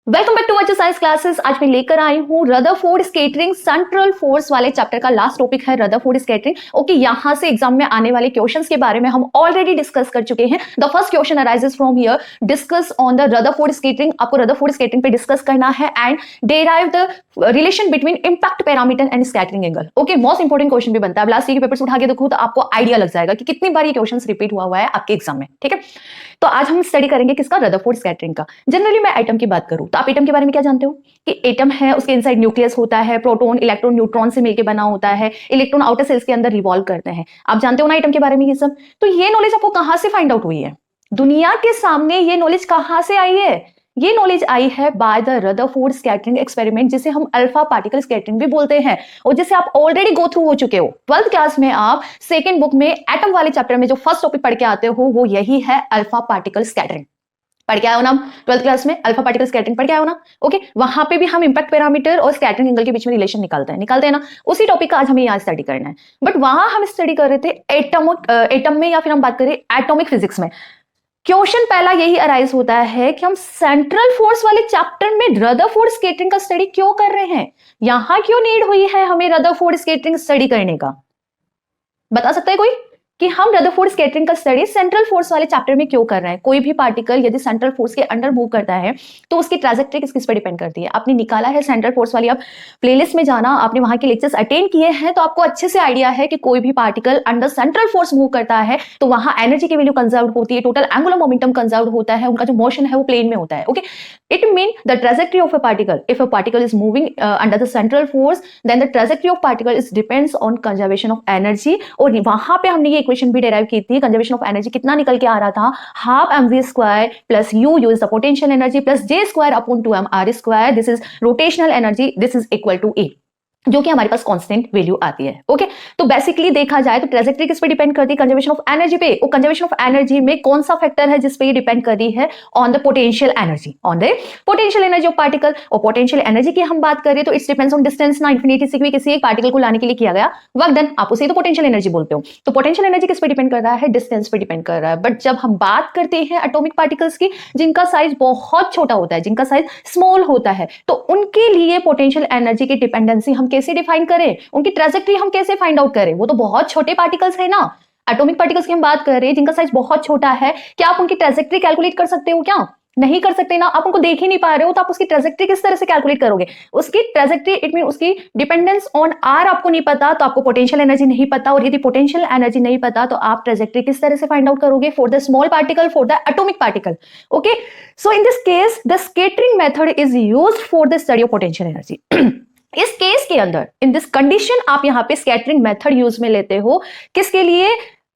Welcome back to बच्चों science classes. आज मैं लेकर आई हूँ रदरफोर्ड स्कैटरिंग सेंट्रल फोर्स वाले चैप्टर का लास्ट टॉपिक है रदरफोर्ड स्कैटरिंग। ओके, यहाँ से एग्जाम में आने वाले क्वेश्चंस के बारे में हम ऑलरेडी डिस्कस कर चुके हैं। The first question arises from here, discuss on the Rutherford scattering. आपको रदरफोर्ड स्कैटरिंग पे डिस्कस करना है and derive the relation between impact parameter and scattering angle. Okay, most important question भी बनता है। लास्ट ईयर के पेपर्स उठा के देखो तो आपको आइडिया लग जाएगा कि कितनी बार ये क्वेश्चन रिपीट हुआ है आपके एग्जाम में। ठीक है, तो आज हम स्टडी करेंगे किसका, रदरफोर्ड स्कैटरिंग का। जनरली मैं एटम की बात करूं तो आप एटम के बारे में क्या जानते हो कि एटम है, उसके इनसाइड न्यूक्लियस होता है, प्रोटॉन इलेक्ट्रॉन न्यूट्रॉन से मिलकर बना होता है, इलेक्ट्रॉन आउटर सेल्स के अंदर रिवॉल्व करते हैं। आप जानते हो ना एटम के बारे में ये सब। तो ये नॉलेज आपको कहां से फाइंड आउट हुई है, दुनिया के सामने ये नॉलेज कहां से आई है? ये नॉलेज आई है by the Rutherford scattering experiment, जिसे हम अल्फा पार्टिकल स्कैटरिंग भी बोलते हैं और जिसे आप ऑलरेडी गो थ्रू हो चुके हो। 12th क्लास में आप सेकंड बुक में एटम वाले चैप्टर में जो फर्स्ट टॉपिक पढ़ के आते हो वो यही है अल्फा पार्टिकल स्कैटरिंग। पढ़ के आए हो ना 12th क्लास में अल्फा पार्टिकल स्कैटरिंग पढ़ के आए हो ना। ओके, वहां पे भी हम इंपैक्ट पैरामीटर और स्कैटरिंग एंगल के बीच में रिलेशन निकालते हैं ना। उसी टॉपिक का आज हमें यहाँ स्टडी करना है। बट वहां हम स्टडी कर रहे थे एटम में, या फिर हम बात करें एटॉमिक फिजिक्स में। क्वेश्चन पहला यही अराइज होता है कि हम सेंट्रल फोर्स वाले चैप्टर में रदरफोर्ड स्कैटरिंग का स्टडी क्यों कर रहे हैं, यहां क्यों नीड हुई है हमें रदरफोर्ड स्कैटरिंग स्टडी करने का? बता सकता है कोई कि हम रदरफोर्ड स्कैटरिंग का स्टडी सेंट्रल फोर्स वाले चैप्टर में क्यों कर रहे हैं? कोई भी पार्टिकल यदि सेंट्रल फोर्स के अंडर मूव करता है तो उसकी ट्रैजेक्टरी किस पर डिपेंड करती है? आपने निकाला है सेंट्रल फोर्स वाली, आप प्लेलिस्ट में जाना, आपने वहां के लेक्चर्स अटेंड किए हैं तो आपको अच्छे से आइडिया है कि कोई भी particle under central force move करता है तो वहां एनर्जी की वैल्यू कंजर्व होती है, टोटल एंगुलर मोमेंटम कंजर्व होता है, उनका जो मोशन है वो प्लेन में होता है। Okay, it mean the trajectory of a particle, if a particle is moving under the central force then the trajectory of particle is depends on conservation of energy। और वहां पे हमने ये इक्वेशन भी डेराइव की थी, कंजर्वेशन ऑफ एनर्जी कितना निकल के आ रहा था, half mv square plus u is the potential energy plus j square upon 2m r square, this is rotational energy, this is equal to a, जो कि हमारे पास कांस्टेंट वैल्यू आती है। ओके, तो बेसिकली देखा जाए तो ट्रैजेक्टरी किस पे डिपेंड करती है, कंजर्वेशन ऑफ एनर्जी पे। और कंजर्वेशन ऑफ एनर्जी में कौन सा फैक्टर है जिस पे ये डिपेंड कर रही है? On the potential energy, on the potential energy of particle. और पोटेंशियल एनर्जी की हम बात करें तो इट्स डिपेंड्स ऑन डिस्टेंस ना, इंफिनिटी से भी किसी एक पार्टिकल को लाने के लिए किया गया वर्क डन, आप उसे तो पोटेंशियल एनर्जी बोलते हो। तो पोटेंशियल एनर्जी किस पे डिपेंड कर रहा है? डिस्टेंस पे डिपेंड कर रहा है। बट जब हम बात करते हैं एटॉमिक पार्टिकल्स की, जिनका साइज बहुत छोटा होता है, जिनका साइज स्मॉल होता है, तो उनके लिए पोटेंशियल एनर्जी की डिपेंडेंसी हम कैसे डिफाइन करें, उनकी ट्रैजेक्टरी हम कैसे फाइंड आउट करें? वो तो बहुत छोटे पार्टिकल्स है ना, एटॉमिक पार्टिकल्स की हम बात कर रहे हैं जिनका साइज बहुत छोटा है। क्या आप उनकी ट्रैजेक्टरी कैलकुलेट कर सकते हो? क्या नहीं कर सकते ना, आप उनको देख ही नहीं पा रहे हो तो आप उसकी ट्रैजेक्टरी किस तरह से कैलकुलेट करोगे? उसकी ट्रैजेक्टरी इट मीन उसकी डिपेंडेंस ऑन आर आपको नहीं पता तो आपको पोटेंशियल एनर्जी नहीं पता, और यदि पोटेंशियल एनर्जी नहीं पता तो आप ट्रैजेक्टरी किस तरह से फाइंड आउट करोगे for the small particle, for the atomic particle? Okay, so in this case the scattering method is used for the study of potential energy. इस केस के अंदर, इन दिस कंडीशन, आप यहां पे स्कैटरिंग मेथड यूज में लेते हो किसके लिए?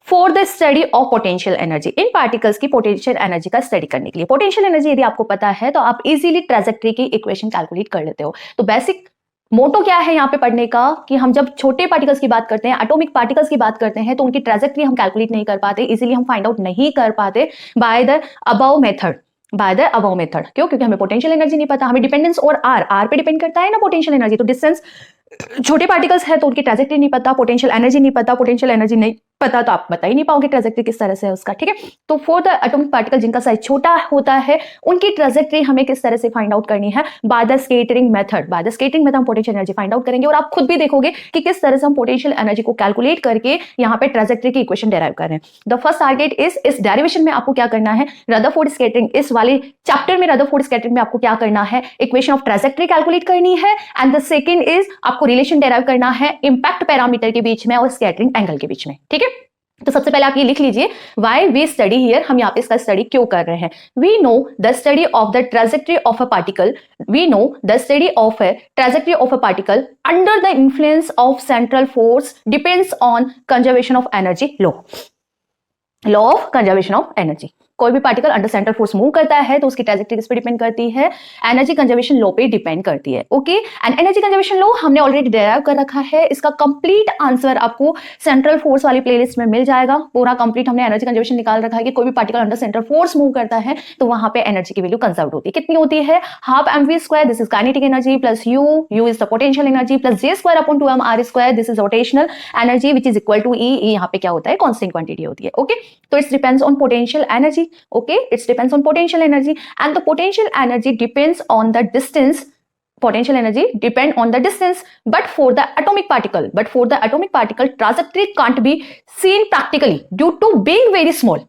For the study of potential energy, in particles की पोटेंशियल एनर्जी का स्टडी करने के लिए। पोटेंशियल एनर्जी यदि आपको पता है तो आप इजीली ट्रैजेक्टरी की इक्वेशन कैलकुलेट कर लेते हो। तो बेसिक मोटो क्या है यहाँ पे पढ़ने का कि हम जब छोटे पार्टिकल्स की बात करते हैं, एटॉमिक पार्टिकल्स की बात करते हैं, तो उनकी ट्रैजेक्टरी हम कैलकुलेट नहीं कर पाते, इजीली हम फाइंड आउट नहीं कर पाते बाय द अबव मेथड। क्यों? क्योंकि हमें पोटेंशियल एनर्जी नहीं पता, हमें डिपेंडेंस और आर पे डिपेंड करता है ना पोटेंशियल एनर्जी। तो डिस्टेंस छोटे पार्टिकल्स है तो उनकी ट्रैजेक्टरी नहीं पता, पोटेंशियल एनर्जी नहीं पता, पोटेंशियल एनर्जी नहीं पता तो आप बता ही नहीं पाओगे ट्रैजेक्टरी किस तरह से है उसका। ठीक है, तो फॉर द एटॉमिक पार्टिकल जिनका साइज छोटा होता है उनकी ट्रैजेक्टरी हमें किस तरह से फाइंड आउट करनी है? By the scattering method. By the scattering method हम पोटेंशियल एनर्जी फाइंड आउट करेंगे और आप खुद भी देखोगे कि किस तरह से हम पोटेंशियल एनर्जी को कैलकुलेट करके यहाँ पे ट्रैजेक्टरी की इक्वेशन डेराइव कर रहे हैं। द फर्स्ट टारगेट इज, इस डेरिवेशन में आपको क्या करना है? रदरफोर्ड स्कैटरिंग, इस वाले चैप्टर में रदरफोर्ड स्कैटरिंग में आपको क्या करना है? इक्वेशन ऑफ ट्रैजेक्टरी कैलकुलेट करनी है। एंड द सेकंड इज आपको रिलेशन डेराइव करना है इंपैक्ट पैरामीटर के बीच में और स्कैटरिंग एंगल के बीच में। ठीक है, तो सबसे पहले आप ये लिख लीजिए, व्हाई वी स्टडी हियर, हम यहाँ पे इसका स्टडी क्यों कर रहे हैं? We know the study of the trajectory of a particle, we know the study of a trajectory of a particle under the influence of central force depends on conservation of energy law of conservation of energy. कोई भी particle under central force move करता है तो उसकी trajectory किस पे depend करती है? एनर्जी कंजर्वेशन लॉ पे डिपेंड करती है। Okay, and energy conservation law हमने ऑलरेडी डेराइव कर रखा है, इसका कंप्लीट आंसर आपको सेंट्रल फोर्स वाली प्लेलिस्ट में मिल जाएगा। पूरा कंप्लीट हमने एनर्जी कंजर्वेशन निकाल रखा है कि कोई भी particle under central force move करता है तो वहां पे एनर्जी की वैल्यू कंजर्व होती है। कितनी होती है? Half mv square, this is kinetic energy, plus u is the potential energy, plus j square upon 2m r square, this is rotational energy which is equal to e। यहाँ पे क्या होता है? कांस्टेंट क्वांटिटी होती है। Okay, तो it's depends on potential energy. Okay, it depends on potential energy, and the potential energy depends on the distance. Potential energy depend on the distance, but for the atomic particle trajectory can't be seen practically due to being very small.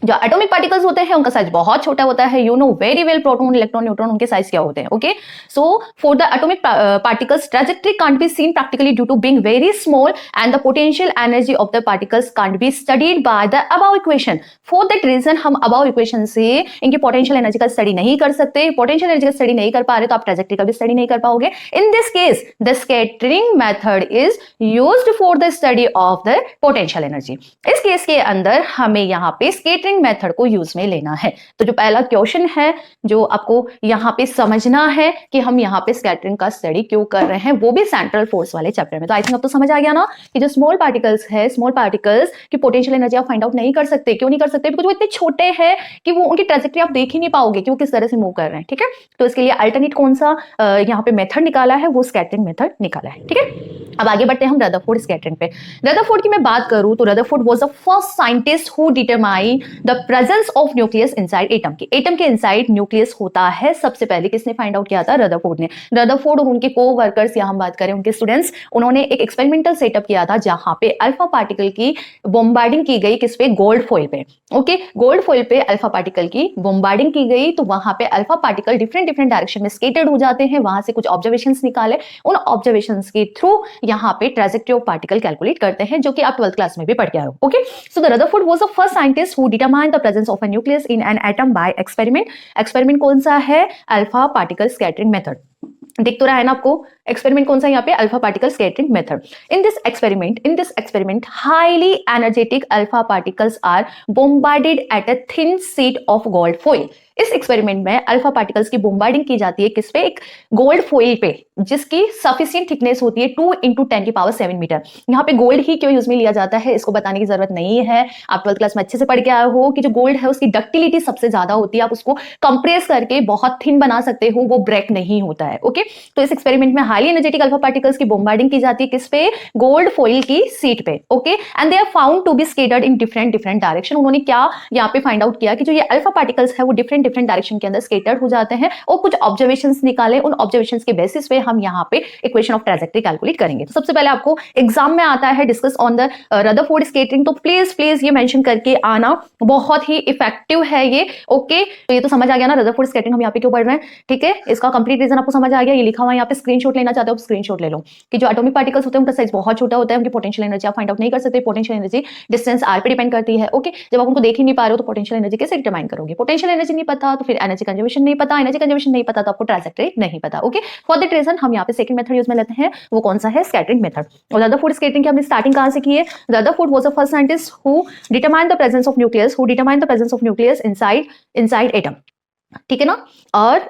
जो atomic particles होते हैं उनका size बहुत छोटा होता है, you know very well, proton, electron, neutron, उनके size क्या होते हैं. Okay, so for the atomic particles trajectory can't be seen practically due to being very small, and the potential energy of the particles can't be studied by the above equation. For that reason हम above equation से इनकी potential energy का study नहीं कर सकते. Potential energy का study नहीं कर पा रहे तो आप ट्रैजेक्टरी का भी स्टडी नहीं कर पाओगे. इन this case the scattering method is used for the study of the potential energy. इस केस के अंदर हमें यहाँ पे स्कैटरिंग मेथड को यूज में लेना है. तो जो पहला क्वेश्चन है जो आपको यहाँ पे समझना है कि हम यहाँ पे स्कैटरिंग का स्टडी क्यों कर रहे हैं, वो भी सेंट्रल फोर्स वाले चैप्टर में. तो आई थिंक अब तो समझ आ गया ना कि जो स्मॉल पार्टिकल्स है, स्मॉल पार्टिकल्स की पोटेंशियल एनर्जी आप फाइंड आउट नहीं कर सकते. क्यों नहीं कर सकते? बिकॉज वो इतने छोटे हैं कि वो उनकी ट्रैजेक्टरी आप देख ही नहीं पाओगे कि वो किस तरह से मूव कर रहे हैं. ठीक है, तो इसके लिए अल्टरनेट कौन सा यहाँ पे मेथड निकाला है, वो स्कैटरिंग मेथड निकाला है. ठीक है, अब आगे बढ़ते हैं हम रदरफोर्ड स्कैटरिंग पे. रदरफोर्ड की मैं बात करूं तो Rutherford was the first scientist who determine the presence of nucleus inside atom. की एटम के इनसाइड न्यूक्लियस होता है सबसे पहले किसने फाइंड आउट किया था? रदरफोर्ड ने. रदरफोर्ड और उनके को वर्कर्स या हम बात करें उनके स्टूडेंट्स, उन्होंने एक एक्सपेरिमेंटल सेटअप किया था जहां पे अल्फा पार्टिकल की बॉम्बार्डिंग की गई. किस पे? गोल्ड फॉइल पे. ओके, गोल्ड फॉइल पे अल्फा पार्टिकल की बॉम्बार्डिंग की गई. तो वहां पे alpha particle different different direction में स्कैटर्ड हो जाते हैं. वहां से कुछ ऑब्जर्वेशंस निकाले, उन ऑब्जर्वेशंस के थ्रू यहाँ पे ट्रैजेक्टरी ऑफ पार्टिकल कैलकुलेट करते हैं, जो कि आप 12th क्लास में भी पढ़ के आए हो. Okay, so the Rutherford was the first scientist who determined the presence of a nucleus in an atom by experiment. Experiment कौन सा है? Alpha particle scattering method. दिख तो रहा है ना आपको? एक्सपेरिमेंट कौन सा यहाँ पे? Alpha particle scattering method. In this experiment highly energetic alpha particles are bombarded at a thin sheet of gold foil. इस एक्सपेरिमेंट में अल्फा पार्टिकल्स की बोम्बार्डिंग की जाती है किस पे? एक गोल्ड फॉइल पे, जिसकी सफिशिएंट थिकनेस होती है 2 × 10⁷ मीटर. यहाँ पे गोल्ड ही क्यों यूज में लिया जाता है इसको बताने की जरूरत नहीं है. आप 12th क्लास में अच्छे से पढ़ के आए हो कि जो गोल्ड है उसकी डक्टिलिटी सबसे ज्यादा होती है. आप उसको कंप्रेस करके बहुत थिन बना सकते हो, वो ब्रेक नहीं होता है. ओके, तो इस एक्सपेरिमेंट में हाईली एनर्जेटिक अल्फा पार्टिकल्स की बॉम्बार्डिंग की जाती है किस पे? गोल्ड फॉइल की शीट पे. Okay, and they are found to be scattered in different direction. उन्होंने क्या यहाँ पे फाइंड आउट किया कि जो ये अल्फा पार्टिकल्स है वो डिफरेंट डायरेक्शन के अंदर स्कैटर्ड हो जाते हैं, और कुछ ऑब्जर्वेशंस निकाले. उन ऑब्जर्वेशंस के बेसिस पे हम यहाँ पे इक्वेशन ऑफ ट्रैजेक्टरी कैलकुलेट करेंगे. तो सबसे पहले आपको एग्जाम में आता है discuss on the Rutherford scattering. तो प्लीज ये मेंशन करके आना, बहुत ही इफेक्टिव है ये. ओके, तो ये तो समझ आ गया ना रदरफोर्ड स्कैटरिंग हम यहाँ पे क्यों पढ़ रहे हैं. ठीक है, इसका कंप्लीट रीजन आपको समझ आ गया. ये लिखा हुआ है यहाँ पे, स्क्रीनशॉट लेना चाहते हो स्क्रीनशॉट ले लो कि जो एटॉमिक पार्टिकल्स होते हैं उनका साइज बहुत छोटा होता है, उनकी पोटेंशियल एनर्जी आप फाइंड आउट नहीं कर सकते. पोटेंशियल एनर्जी डिस्टेंस r पे डिपेंड करती है. ओके, जब आप उनको देख ही नहीं पा रहे हो तो पोटेंशियल एनर्जी कैसे डिटरमाइन करोगे? पोटेंशियल एनर्जी नहीं पता तो फिर एनर्जी कंजर्वेशन नहीं पता, एनर्जी कंजर्वेशन नहीं पता तो आपको ट्रैजेक्टरी नहीं पता. ओके, फॉर दैट रीजन हम यहाँ पे सेकंड मेथड यूज में लेते हैं. वो कौन सा है? Scattering method. और रदरफोर्ड स्कैटरिंग की हमने स्टार्टिंग कहां से की है? Rutherford was the first scientist who determined the presence of nucleus inside atom. ठीक है ना. और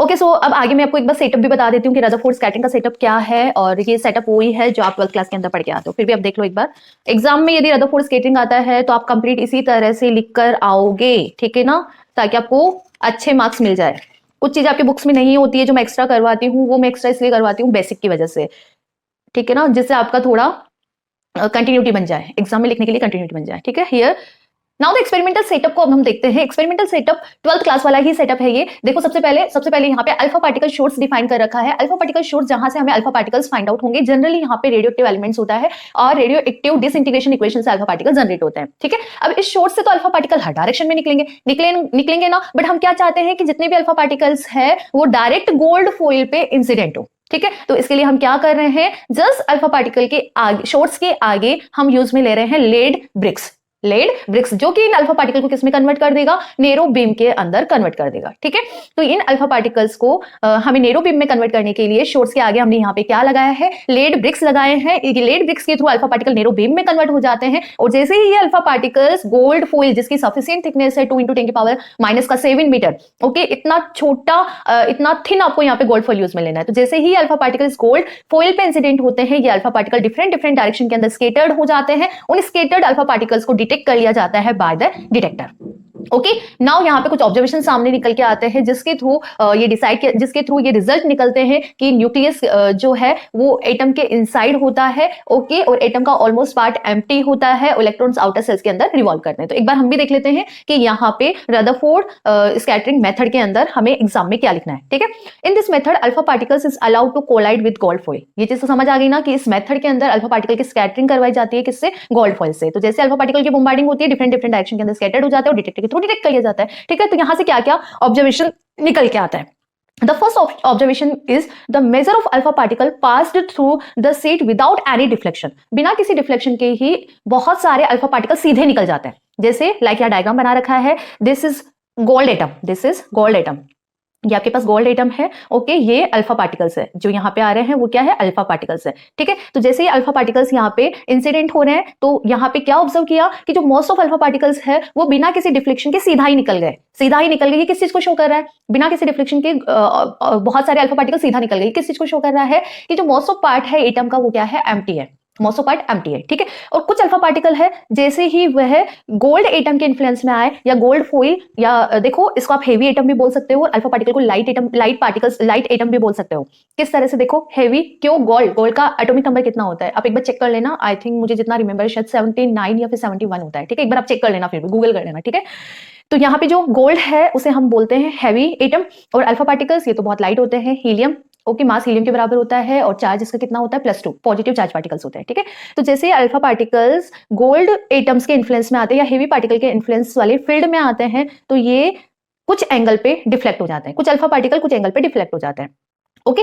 ओके, सो अब आगे मैं आपको एक बार सेटअप भी बता देती हूँ कि रदरफोर्ड स्कैटरिंग का सेटअप क्या है. और ये सेटअप वही है जो आप 12th क्लास के अंदर पढ़ के आते हो. फिर भी आप देख लो एक बार, एग्जाम में यदि रदरफोर्ड स्कैटरिंग आता है तो आप कंप्लीट इसी तरह से लिख कर आओगे. ठीक है ना, ताकि आपको अच्छे मार्क्स मिल जाए. कुछ चीजें आपके बुक्स में नहीं होती है जो मैं एक्स्ट्रा करवाती हूँ, वो मैं एक्स्ट्रा इसलिए करवाती हूँ बेसिक की वजह से. ठीक है ना, जिससे आपका थोड़ा कंटिन्यूटी बन जाए, एग्जाम में लिखने के लिए कंटिन्यूटी बन जाए. ठीक है, here now the experimental setup को अब हम देखते हैं. एक्सपेरिमेंटल सेटअप 12th क्लास वाला ही सेटअप है ये. देखो सबसे पहले यहाँ पे अल्फा पार्टिकल सोर्स डिफाइन कर रखा है. अल्फा पार्टिकल सोर्स जहां से हमें अल्फा पार्टिकल्स फाइंड आउट होंगे. जनरली यहाँ पे रेडियो एक्टिव एलिमेंट्स होता है और रेडियो एक्टिव डिसइंटीग्रेशन इक्वेशन से अल्फा पार्टिकल जनरेट होते हैं. ठीक है, अब इस सोर्स से तो अल्फा पार्टिकल हर डायरेक्शन में निकलेंगे ना. बट हम क्या चाहते हैं कि जितने भी अल्फा पार्टिकल्स है वो डायरेक्ट गोल्ड फॉइल पे इंसिडेंट हो. ठीक है, तो इसके लिए हम क्या कर रहे हैं? जस्ट अल्फा पार्टिकल के आगे, सोर्स के आगे हम यूज में ले रहे हैं लेड ब्रिक्स, जो कि इन अल्फा पार्टिकल को किस में कन्वर्ट कर देगा? नेरो बीम के अंदर कन्वर्ट कर देगा. ठीक है, तो इन अल्फा पार्टिकल्स को हमें नेरो बीम में कन्वर्ट करने के लिए सोर्स के आगे हमने यहाँ पे क्या लगाया है? लेड ब्रिक्स लगाए हैं. ये लेड ब्रिक्स के through alpha particle narrow beam में कन्वर्ट हो जाते हैं. और जैसे ही ये अल्फा पार्टिकल्स गोल्ड फॉइल जिसकी सफिशिएंट थिकनेस है 2 × 10⁻⁷ मीटर, ओके, इतना छोटा, इतना थिन आपको यहाँ पे गोल्ड फॉइल यूज में लेना है. तो जैसे ही अल्फा पार्टिकल्स गोल्ड फॉइल पे इंसिडेंट होते हैं, ये अल्फा पार्टिकल डिफरेंट डायरेक्शन के अंदर स्कैटर्ड हो जाते हैं. उन स्कैटर्ड अल्फा पार्टिकल्स को डिटेक्ट कर लिया जाता है by the detector. Okay, now यहाँ पे कुछ ऑब्जर्वेशन सामने निकल के आते हैं जिसके थ्रू जिसके थ्रू ये रिजल्ट निकलते हैं कि न्यूक्लियस जो है वो एटम के इनसाइड होता है। ओके, और एटम का ऑलमोस्ट पार्ट एम्प्टी होता है, इलेक्ट्रॉन्स आउटर सेल्स के अंदर रिवॉल्व करते हैं। तो एक बार हम भी देख लेते हैं कि यहाँ पे रदरफोर्ड स्कैटरिंग मेथड के अंदर हमें एग्जाम में क्या लिखना है। ठीक है, in this method alpha particles is allowed to collide with gold foil. ये चीज तो समझ आ गई ना कि इस मेथड के अंदर अल्फा पार्टिकल की स्कैटरिंग करवाई जाती है, किससे? गोल्ड फॉइल से। तो जैसे अल्फा पार्टिकल की बॉम्बार्डिंग होती है, डिफरेंट डिफरेंट डायरेक्शन के अंदर स्कैटर्ड हो जाता है और डिटेक्टर के थ्रू डिटेक्ट कर लिया जाता है। ठीक है, तो यहां से क्या क्या ऑब्जर्वेशन निकल के आता है। The first observation is the measure of alpha particle passed through the seed without any deflection। बिना किसी डिफ्लेक्शन के ही बहुत सारे अल्फा पार्टिकल सीधे निकल जाते हैं। जैसे लाइक यहाँ डायग्राम बना रखा है, this is gold atom, this is gold atom, ये आपके पास गोल्ड एटम है। ओके, ये अल्फा पार्टिकल्स है, जो यहाँ पे आ रहे हैं वो क्या है? अल्फा पार्टिकल्स है। ठीक है, तो जैसे ही अल्फा पार्टिकल्स यहाँ पे इंसिडेंट हो रहे हैं तो यहाँ पे क्या ऑब्जर्व किया कि जो मोस्ट ऑफ अल्फा पार्टिकल्स है वो बिना किसी डिफ्लेक्शन के सीधा ही निकल गए, सीधा ही निकल गए। ये किस चीज को शो कर रहा है? बिना किसी डिफ्लेक्शन के बहुत सारे अल्फा पार्टिकल सीधा निकल गए। किस चीज को शो कर रहा है कि जो मोस्ट ऑफ पार्ट है एटम का वो क्या है? एम्प्टी है, मोस्ट ऑफ पार्ट एम्प्टी है। ठीक है, और कुछ अल्फा पार्टिकल है जैसे ही वह गोल्ड एटम के इन्फ्लुएंस में आए या गोल्ड फॉइल, या देखो इसको आप हेवी एटम भी बोल सकते हो और अल्फा पार्टिकल को light atom, light particles, light atom भी बोल सकते हो। किस तरह से? देखो हेवी क्यों? गोल्ड, गोल्ड का एटॉमिक नंबर कितना होता है? आप एक बार चेक कर लेना, आई थिंक मुझे जितना रिमेंबर शायद 79 या फिर 71 होता है। ठीक है, एक बार आप चेक कर लेना, फिर भी गूगल कर लेना। ठीक है, तो यहाँ पे जो गोल्ड है उसे हम बोलते हैं हैवी एटम, और अल्फा पार्टिकल्स ये तो बहुत लाइट होते हैं, हीलियम। ओके, मास हीलियम के बराबर होता है और चार्ज इसका कितना होता है? +2, पॉजिटिव चार्ज पार्टिकल्स होते हैं। ठीक है, तो जैसे अल्फा पार्टिकल्स गोल्ड एटम्स के इन्फ्लुएंस में आते हैं या हेवी पार्टिकल के इन्फ्लुएंस वाले फील्ड में आते हैं तो ये कुछ एंगल पे डिफ्लेक्ट हो जाते हैं, कुछ अल्फा पार्टिकल कुछ एंगल पे डिफ्लेक्ट हो जाते हैं। ओके,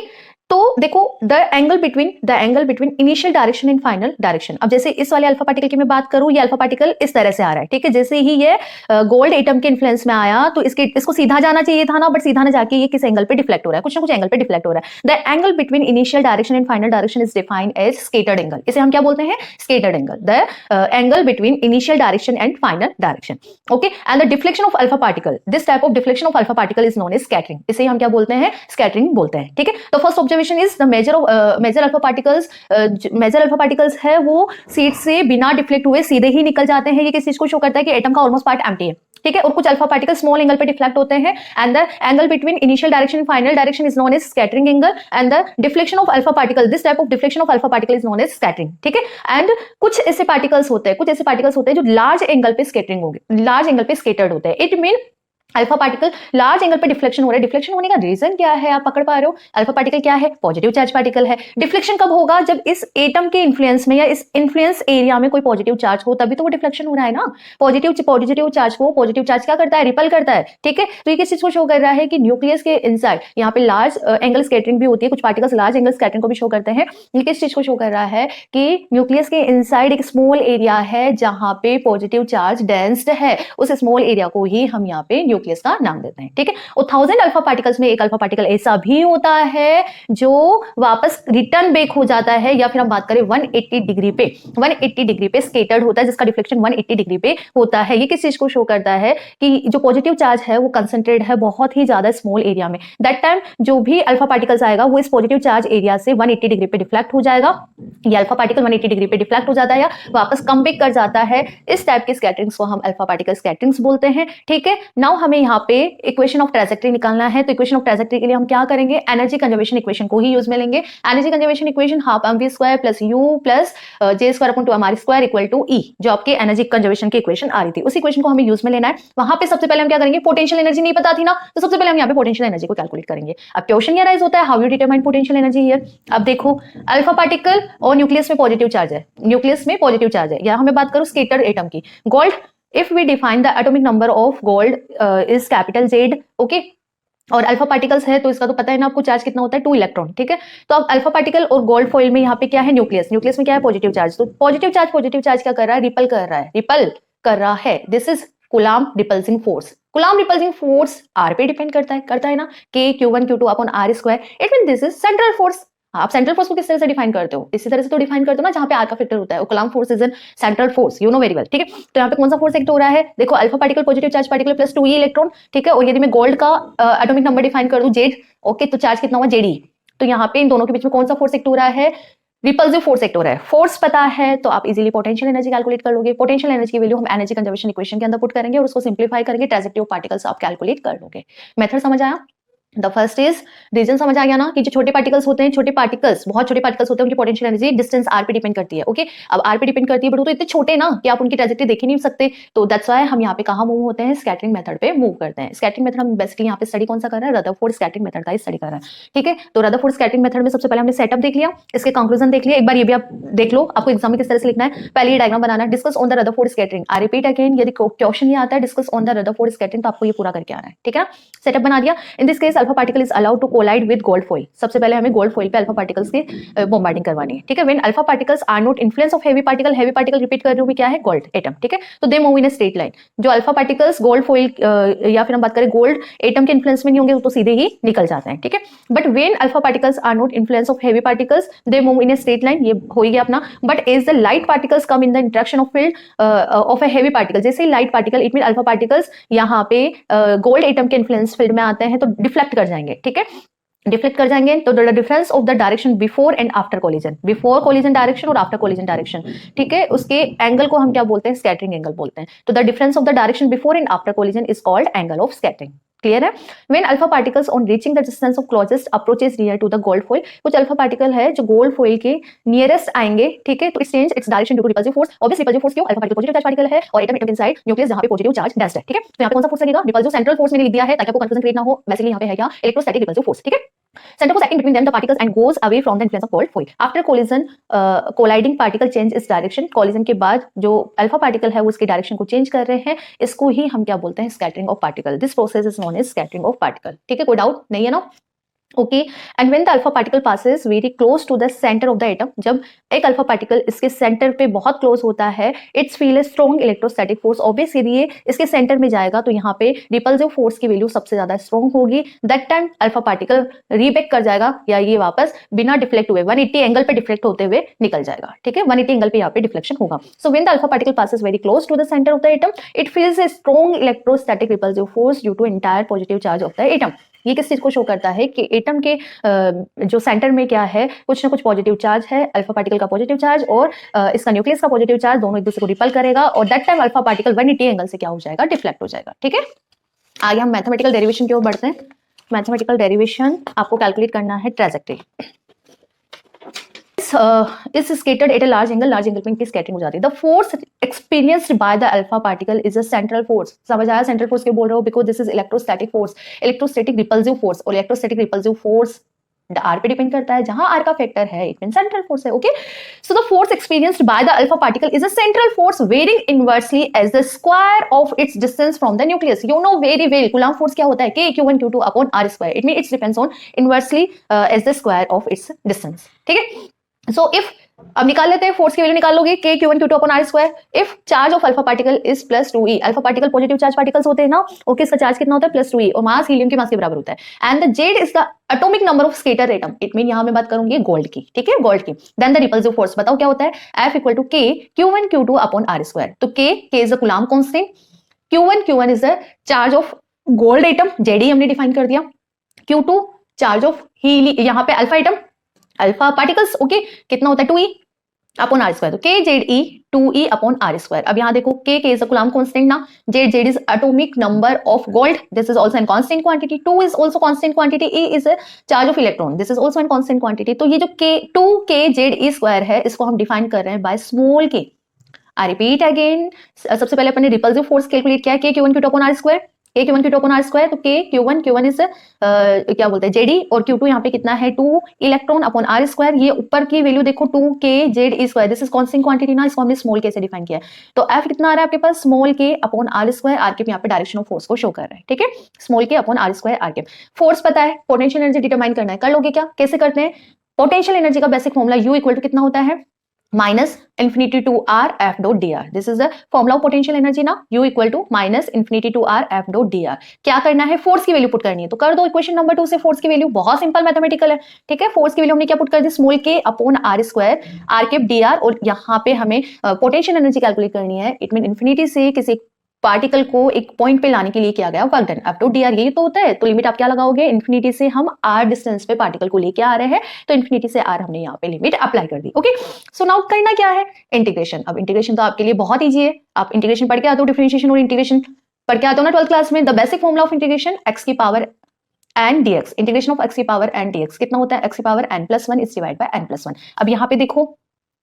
तो देखो the angle between initial direction and final direction. अब जैसे इस वाले अल्फा पार्टिकल की मैं बात करूं, ये अल्फा पार्टिकल इस तरह से आ रहा है। ठीक है, जैसे ही ये गोल्ड एटम के इन्फ्लुएंस में आया तो इसको सीधा जाना चाहिए था ना, बट सीधा ना जाके ये किस एंगल पे डिफ्लेक्ट हो रहा है? कुछ ना कुछ एंगल पे डिफ्लेक्ट हो रहा है। The angle between initial direction and final direction is defined as scattered angle. इसे हम क्या बोलते हैं? Scattered angle. The angle between initial direction and final direction. Okay, and the deflection of alpha particle, this type of deflection of alpha particle is known as scattering. इसे हम क्या बोलते हैं? स्कैटरिंग बोलते हैं। ठीक है, तो first observation is the major alpha particles है वो सीड से बिना डिफ्लेक्ट हुए सीधे ही निकल जाते हैं। ये किस चीज को शो करता है? कि एटम का ऑलमोस्ट पार्ट एम्प्टी है। ठीक है, और कुछ अल्फा पार्टिकल स्मॉल एंगल पे डिफ्लेक्ट होते हैं, and the angle between initial direction and final direction is known as scattering angle, and the deflection of alpha particle, this type of deflection of alpha particle is known as scattering. ठीक है, and कुछ ऐसे particles होते हैं जो large angle पे scattering होंगे, large angle पे स्कैटर्ड होते हैं। It mean alpha particle large angle पे डिफ्लेक्शन हो रहा है। डिफ्लेक्शन होने का रीजन क्या है? आप पकड़ पा रहे हो? अल्फा पार्टिकल क्या है? पॉजिटिव चार्ज पार्टिकल है। डिफ्लेक्शन कब होगा? जब इस एटम के इन्फ्लुएंस में या इस इन्फ्लुएंस एरिया में कोई पॉजिटिव चार्ज हो, तभी तो वो डिफ्लेक्शन हो रहा है ना। पॉजिटिव चार्ज को पॉजिटिव चार्ज क्या करता है? रिपल करता है। ठीक है, तो ये किस चीज को शो कर रहा है? कि न्यूक्लियस के इनसाइड यहाँ पे लार्ज एंगल स्कैटरिंग भी होती है, कुछ पार्टिकल्स लार्ज एंगल स्कैटरिंग को भी शो करते हैं। ये किस चीज को शो कर रहा है? कि न्यूक्लियस के इनसाइड एक स्मॉल एरिया है जहां पे पॉजिटिव चार्ज डेंस्ड है, उस स्मॉल एरिया को ही हम यहाँ पे न्यूक्लियस का नाम देते हैं। ठीक है, और 1000 अल्फा पार्टिकल्स में एक अल्फा पार्टिकल ऐसा भी होता है जो वापस रिटर्न बैक हो जाता है, या फिर हम बात करें 180 डिग्री पे स्केटर्ड होता है, जिसका डिफ्लेक्शन 180 डिग्री पे होता है। ये किस चीज को शो करता है? कि जो पॉजिटिव चार्ज है वो कंसंट्रेटेड है बहुत ही ज्यादा स्मॉल एरिया में। दैट टाइम जो भी अल्फा पार्टिकल्स आएगा वो इस पॉजिटिव चार्ज एरिया से 180 डिग्री पे डिफ्लेक्ट हो जाएगा। ये अल्फा पार्टिकल 180 डिग्री पे डिफ्लेक्ट हो जाता है या वापस कम बैक कर जाता है। इस टाइप की स्कैटरिंग्स को हम अल्फा पार्टिकल स्कैटरिंग्स बोलते हैं। ठीक है, नाउ हमें यहाँ पे इक्वेशन ऑफ ट्राजेक्टरी निकालना है। तो इक्वेशन ऑफ ट्राजेक्टरी के लिए हम क्या करेंगे? एनर्जी कंजर्वेशन इक्वेशन को ही यूज में लेंगे। Energy conservation equation half mv² plus u plus j²/2mr² equal to E, जो आपके एनर्जी कंजर्वेशन की इक्वेशन आ रही थी, उस इक्वेशन को हमें यूज में लेना है। वहां पे सबसे पहले हम क्या करेंगे? पोटेंशियल एनर्जी नहीं पता थी ना, तो सबसे पहले हम यहाँ पे पोटेंशियल एनर्जी को कैलकुलेट करेंगे। अब क्वेश्चन ये राइज होता है, how you determine potential energy here. अब देखो अल्फा पार्टिकल और न्यूक्लियस में पॉजिटिव चार्ज है, या हमें बात करूं स्केटर एटम की, gold. If we define the atomic number of gold is capital Z, okay, और अल्फा पार्टिकल्स है तो इसका तो पता है ना आपको, चार्ज कितना होता है? 2 इलेक्ट्रॉन। ठीक है, तो अब अल्फा पार्टिकल और गोल्ड फॉइल में यहाँ पे क्या है? न्यूक्लियस में क्या है? Positive charge. तो पॉजिटिव चार्ज क्या कर रहा है? रिपल कर रहा है। This is Coulomb repulsing force R पे डिपेंड करता है ना, K Q1 Q2 upon R²। It mean this is central force. आप सेंट्रल फोर्स को किस तरह से डिफाइन करते हो? इसी तरह से तो डिफाइन करते हो ना, जहां पे आर का फैक्टर होता है। Coulomb force is an central force, you know very well. ठीक है, तो यहाँ पे कौन सा फोर्स एक्ट हो रहा है? देखो alpha particle positive charge particle plus 2e electron. ठीक है, और यदि मैं गोल्ड का एटॉमिक नंबर डिफाइन कर दूं Z, ओके, तो चार्ज कितना हुआ? Ze। तो यहाँ पे इन दोनों के बीच में कौन सा फोर्स एक्ट हो रहा है? रिपल्सिव फोर्स एक और है, फोर्स पता है तो आप इजीली पोटेंशियल एनर्जी कैलकुलेट कर लोगे। पोटेंशियल एनर्जी की वैल्यू हम एनर्जी कंजर्वेशन इक्वेशन के अंदर पुट करेंगे और उसको सिंप्लीफाई करेंगे, ट्रेजेक्टरी ऑफ पार्टिकल्स आप कैलकुलेट कर लोगे। मेथड समझ आया? द फर्स्ट इज रीजन समझ आ गया ना कि जो छोटे पार्टिकल्स होते हैं, छोटे पार्टिकल्स बहुत छोटे पार्टिकल्स होते हैं, उनकी पोटेंशियल एनर्जी डिस्टेंस आर पे डिपेंड करती है। ओके, अब आर पे डिपेंड करती है बट वो तो इतने छोटे ना कि आप उनकी ट्रेजेक्टरी देख ही नहीं सकते, तो दैट्स व्हाई हम यहाँ पे कहाँ मूव होते हैं, स्कैटरिंग मेथड पे मूव करते हैं। स्कैटरिंग मेथड हम बेसिकली यहाँ पे स्टडी कौन सा कर रहे हैं, रदरफोर्ड स्कैटरिंग मेथड का स्टडी कर रहे हैं। ठीक है, तो रदरफोर्ड स्कैटरिंग मेथड में सबसे पहले हमने सेटअप देख लिया, इसके कंक्लूजन देख लिया, एक बार ये भी आप देख लो आपको एग्जाम में किस तरह से लिखना है। पहले ये डायग्राम बनाना है, discuss on the Rutherford scattering. I repeat again, यदि क्वेश्चन ये आता है discuss on the Rutherford scattering तो आपको ये पूरा करके आना है। ठीक है, सेटअप बना दिया। In this case alpha particle is allowed to collide with gold foil. सबसे पहले हमें गोल्ड फॉइल पे अल्फा पार्टिकल्स की बॉम्बार्डिंग करवानी है। ठीक है, when alpha particles are not influence of heavy particle repeat कर रही हूं क्या है, गोल्ड एटम। ठीक है, तो दे move in a straight line. जो अल्फा पार्टिकल्स गोल्ड फॉइल या फिर हम बात करें गोल्ड एटम के इन्फ्लुएंस में नहीं होंगे तो सीधे ही निकल जाते हैं। ठीक है, but when alpha particles are not influence of heavy particles they move in a straight line, ये हो गया अपना। But as the light particles come in the interaction of field of a heavy particle, जैसे light particle it mean alpha particles यहाँ पे gold atom के influence field में आते हैं तो डिफ्लेक्ट कर जाएंगे। ठीक है, डिफ्लेक्ट कर जाएंगे तो the difference of the direction before and after collision, before collision direction और आफ्टर कोलिजन डायरेक्शन, ठीक है, उसके एंगल को हम क्या बोलते हैं, स्कैटरिंग एंगल बोलते हैं। तो the difference of the direction before and after collision is called angle of scattering. Clear है? When alpha particles on reaching the distance of closest approaches near to the gold foil, कुछ alpha particle है जो gold foil के nearest आएंगे, ठीक है, तो it change its direction due to repulsive force. Obviously repulsive force क्यों, alpha particle positive charge particle है और एटम इनसाइड न्यूक्लियस जहां पे पॉजिटिव चार्ज डेस्ड है। ठीक है, तो यहां पे कौन सा फोर्स लगेगा, रिपल्सिव सेंट्रल फोर्स मैंने लिख दिया है ताकि आपको कंफ्यूजन क्रिएट ना हो। बेसिकली यहां पे है क्या, इलेक्ट्रोस्टैटिक रिपल्सिव फोर्स। ठीक है, center force acting between them the particles and goes away from the influence of gold foil. After collision, colliding particle change its direction. collision के बाद जो अल्फा पार्टिकल है वो उसके डायरेक्शन को चेंज कर रहे हैं, इसको ही हम क्या बोलते हैं, scattering of particle. This process is known as scattering of particle. ठीक है, कोई डाउट नहीं है ना? Okay, and when the alpha particle passes very close to the centre of the atom, जब एक अल्फा पार्टिकल इसके सेंटर पे बहुत क्लोज होता है, it's feel a strong electrostatic force. Obviously ये इसके सेंटर में जाएगा तो यहाँ पे रिपल्सिव फोर्स की वैल्यू सबसे ज्यादा स्ट्रॉन्ग होगी। दैट टाइम अल्फा पार्टिकल रीबैक कर जाएगा या ये वापस बिना डिफ्लेक्ट हुए 180 एंगल पे डिफ्लेक्ट होते हुए निकल जाएगा। ठीक है, 180 एंगल पे यहाँ पे डिफ्लेक्शन होगा। So when the alpha particle passes very close to the centre of the atom it feels a strong electrostatic repulsive force due to entire positive charge of the atom. ये किस चीज को show करता है कि atom के जो centre में क्या है, कुछ ना कुछ पॉजिटिव चार्ज है, अल्फा पार्टिकल का पॉजिटिव चार्ज और इसका न्यूक्लियस का पॉजिटिव चार्ज, दोनों एक दूसरे को रिपल करेगा और that time alpha particle 180 angle से क्या हो जाएगा, डिफ्लेक्ट हो जाएगा। ठीक है, आगे हम मैथमेटिकल डेरिवेशन की ओर बढ़ते हैं। मैथमेटिकल डेरिवेशन आपको कैलकुलेट करना है ट्रेजेक्टरी। इस scattered at a large angle पे इनकी स्कैटरिंग हो जाती है। The force experienced by the alpha particle is a central force. समझ आया सेंट्रल फोर्स क्यों बोल रहे हो, because this is electrostatic force, electrostatic repulsive force, और इलेक्ट्रोस्टैटिक रिपल्सिव फोर्स आर पे डिपेंड करता है, जहां आर का फैक्टर है इट मीन सेंट्रल फोर्स है। Okay, so the force experienced by the alpha particle is a central force varying inversely as the square of its distance from the nucleus. You know very well Coulomb force क्या होता है, k q1 q2 upon r square. It mean its depends on inversely as the square of its distance. ठीक है, so if अब निकाल लेते हैं, force की वैल्यू निकाल लोगे k q1 q2 upon r square. If charge of alpha particle is plus 2e, alpha particle positive charge particles होते हैं ना, ओके, इसका चार्ज कितना होता है, प्लस 2e, और मास हीलियम के मास के बराबर होता है। And the z is the atomic number of scatter atom, it mean यहां मैं बात करूंगी गोल्ड की। ठीक है, गोल्ड की। देन द रिपल्सिव फोर्स बताओ क्या होता है, F equal to k q1 q2 upon r square. तो k is the coulomb constant, q1 is the charge of gold atom, Ze हमने डिफाइन कर दिया, q2 चार्ज ऑफ हीलियम, यहाँ पे alpha atom, alpha particles, okay, कितना होता है 2e upon r square. तो k ZE 2e upon r square. अब यहाँ देखो k is a coulomb constant ना, z is atomic number of gold, this is also in constant quantity, 2 is also constant quantity, e is a charge of electron, this is also in constant quantity. तो ये जो k 2k ZE square है इसको हम define कर रहे हैं by small k। I repeat again, सबसे पहले अपने रिपल्सिव फोर्स कैलकुलेट किया है k q1 q2 upon r square, k q1 q2 upon r square. तो k q1 इज क्या बोलते हैं Ze, और q2 यहाँ पे कितना है 2 इलेक्ट्रॉन अपॉन r स्क्वायर। ये ऊपर की वैल्यू देखो 2k Ze square, this is constant quantity ना, इसको हमने स्मॉल k से डिफाइन किया है। तो f कितना आ रहा है आपके पास, small k upon r square, r के यहाँ पे डायरेक्शन ऑफ फोर्स को शो कर रहा है। ठीक है, small k upon r square, r के फोर्स पता है, पोटेंशियल एनर्जी डिटरमाइन करना है, कर लोगे क्या, कैसे करते हैं, पोटेंशियल एनर्जी का basic formula U equal to कितना होता है, minus infinity to R F dot D R. This is the formula of potential energy ना, U equal to minus infinity to R F dot D R. क्या करना है, force की value put करनी है, तो कर दो इक्वेशन नंबर 2 से फोर्स की वैल्यू, बहुत सिंपल मैथमेटिकल है। ठीक है, फोर्स की वैल्यू हमने क्या पुट कर दी, small k upon R square, R के डी आर, और यहाँ पे हमें पोटेंशियल एनर्जी कैलकुलेट करनी है। इट मीन इंफिनिटी से किसी पार्टिकल को एक पॉइंट पे लाने के लिए किया गया वर्क डन। अब तो डी आर यही तो होता है, तो लिमिट आप क्या लगाओगे, इन्फिनिटी से हम आर डिस्टेंस पे पार्टिकल को लेके आ रहे हैं, तो इन्फिनिटी से आर हमने यहाँ पे लिमिट अप्लाई कर दी। ओके, सो नाउ करना क्या है, इंटीग्रेशन। अब इंटीग्रेशन तो आपके लिए बहुत ईजी है, आप इंटीग्रेशन पढ़ के आते हो, डिफरेंशिएशन और इंटीग्रेशन पढ़ के आते हो ना 12th क्लास में। The basic formula of integration X की power N dx, integration of X की पावर एन dx कितना होता है, एक्स की power n plus one is divide by n plus one. अब यहाँ पे देखो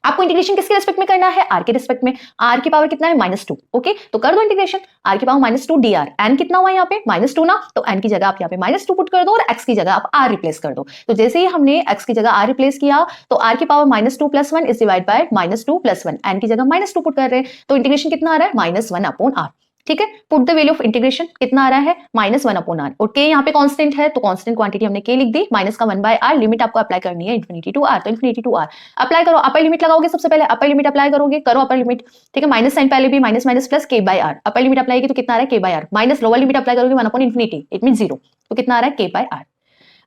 आपको इंटीग्रेशन किसके रिस्पेक्ट में करना है, आर के रिस्पेक्ट में। आर की पावर कितना है, -2। ओके, तो कर दो इंटीग्रेशन, आर की पावर -2 dr। एन कितना हुआ यहाँ पे, -2 ना, तो एन की जगह आप यहाँ पे -2 पुट कर दो और एक्स की जगह आप आर रिप्लेस कर दो। तो जैसे ही हमने एक्स की जगह आर रिप्लेस किया, तो आर की power -2 plus one is divide by -2 plus one. N की जगह -2 पुट कर रहे हैं, तो इंटीग्रेशन कितना आ रहा है, -1 अपॉन आर। ठीक है, put the value of integration कितना आ रहा है, -1 अपॉन आर। और के यहाँ पे कांस्टेंट है, तो कांस्टेंट क्वांटिटी हमने के लिख दी, माइनस का 1/r। लिमिट आपको अप्लाई करनी है इन्फिनिटी टू आर, तो इन्फिनिटी टू आर अप्लाई करो। अपर लिमिट लगाओगे, सबसे पहले अपर लिमिट अप्लाई करोगे, करो अपर लिमिट। ठीक है, माइनस साइन पहले भी, minus minus plus K by R. Upper limit apply की तो कितना आ रहा है, K by R, minus lower limit apply करोगे 1 अपॉन इन्फिनिटी, इट मीन 0, तो कितना आ रहा है, K by R.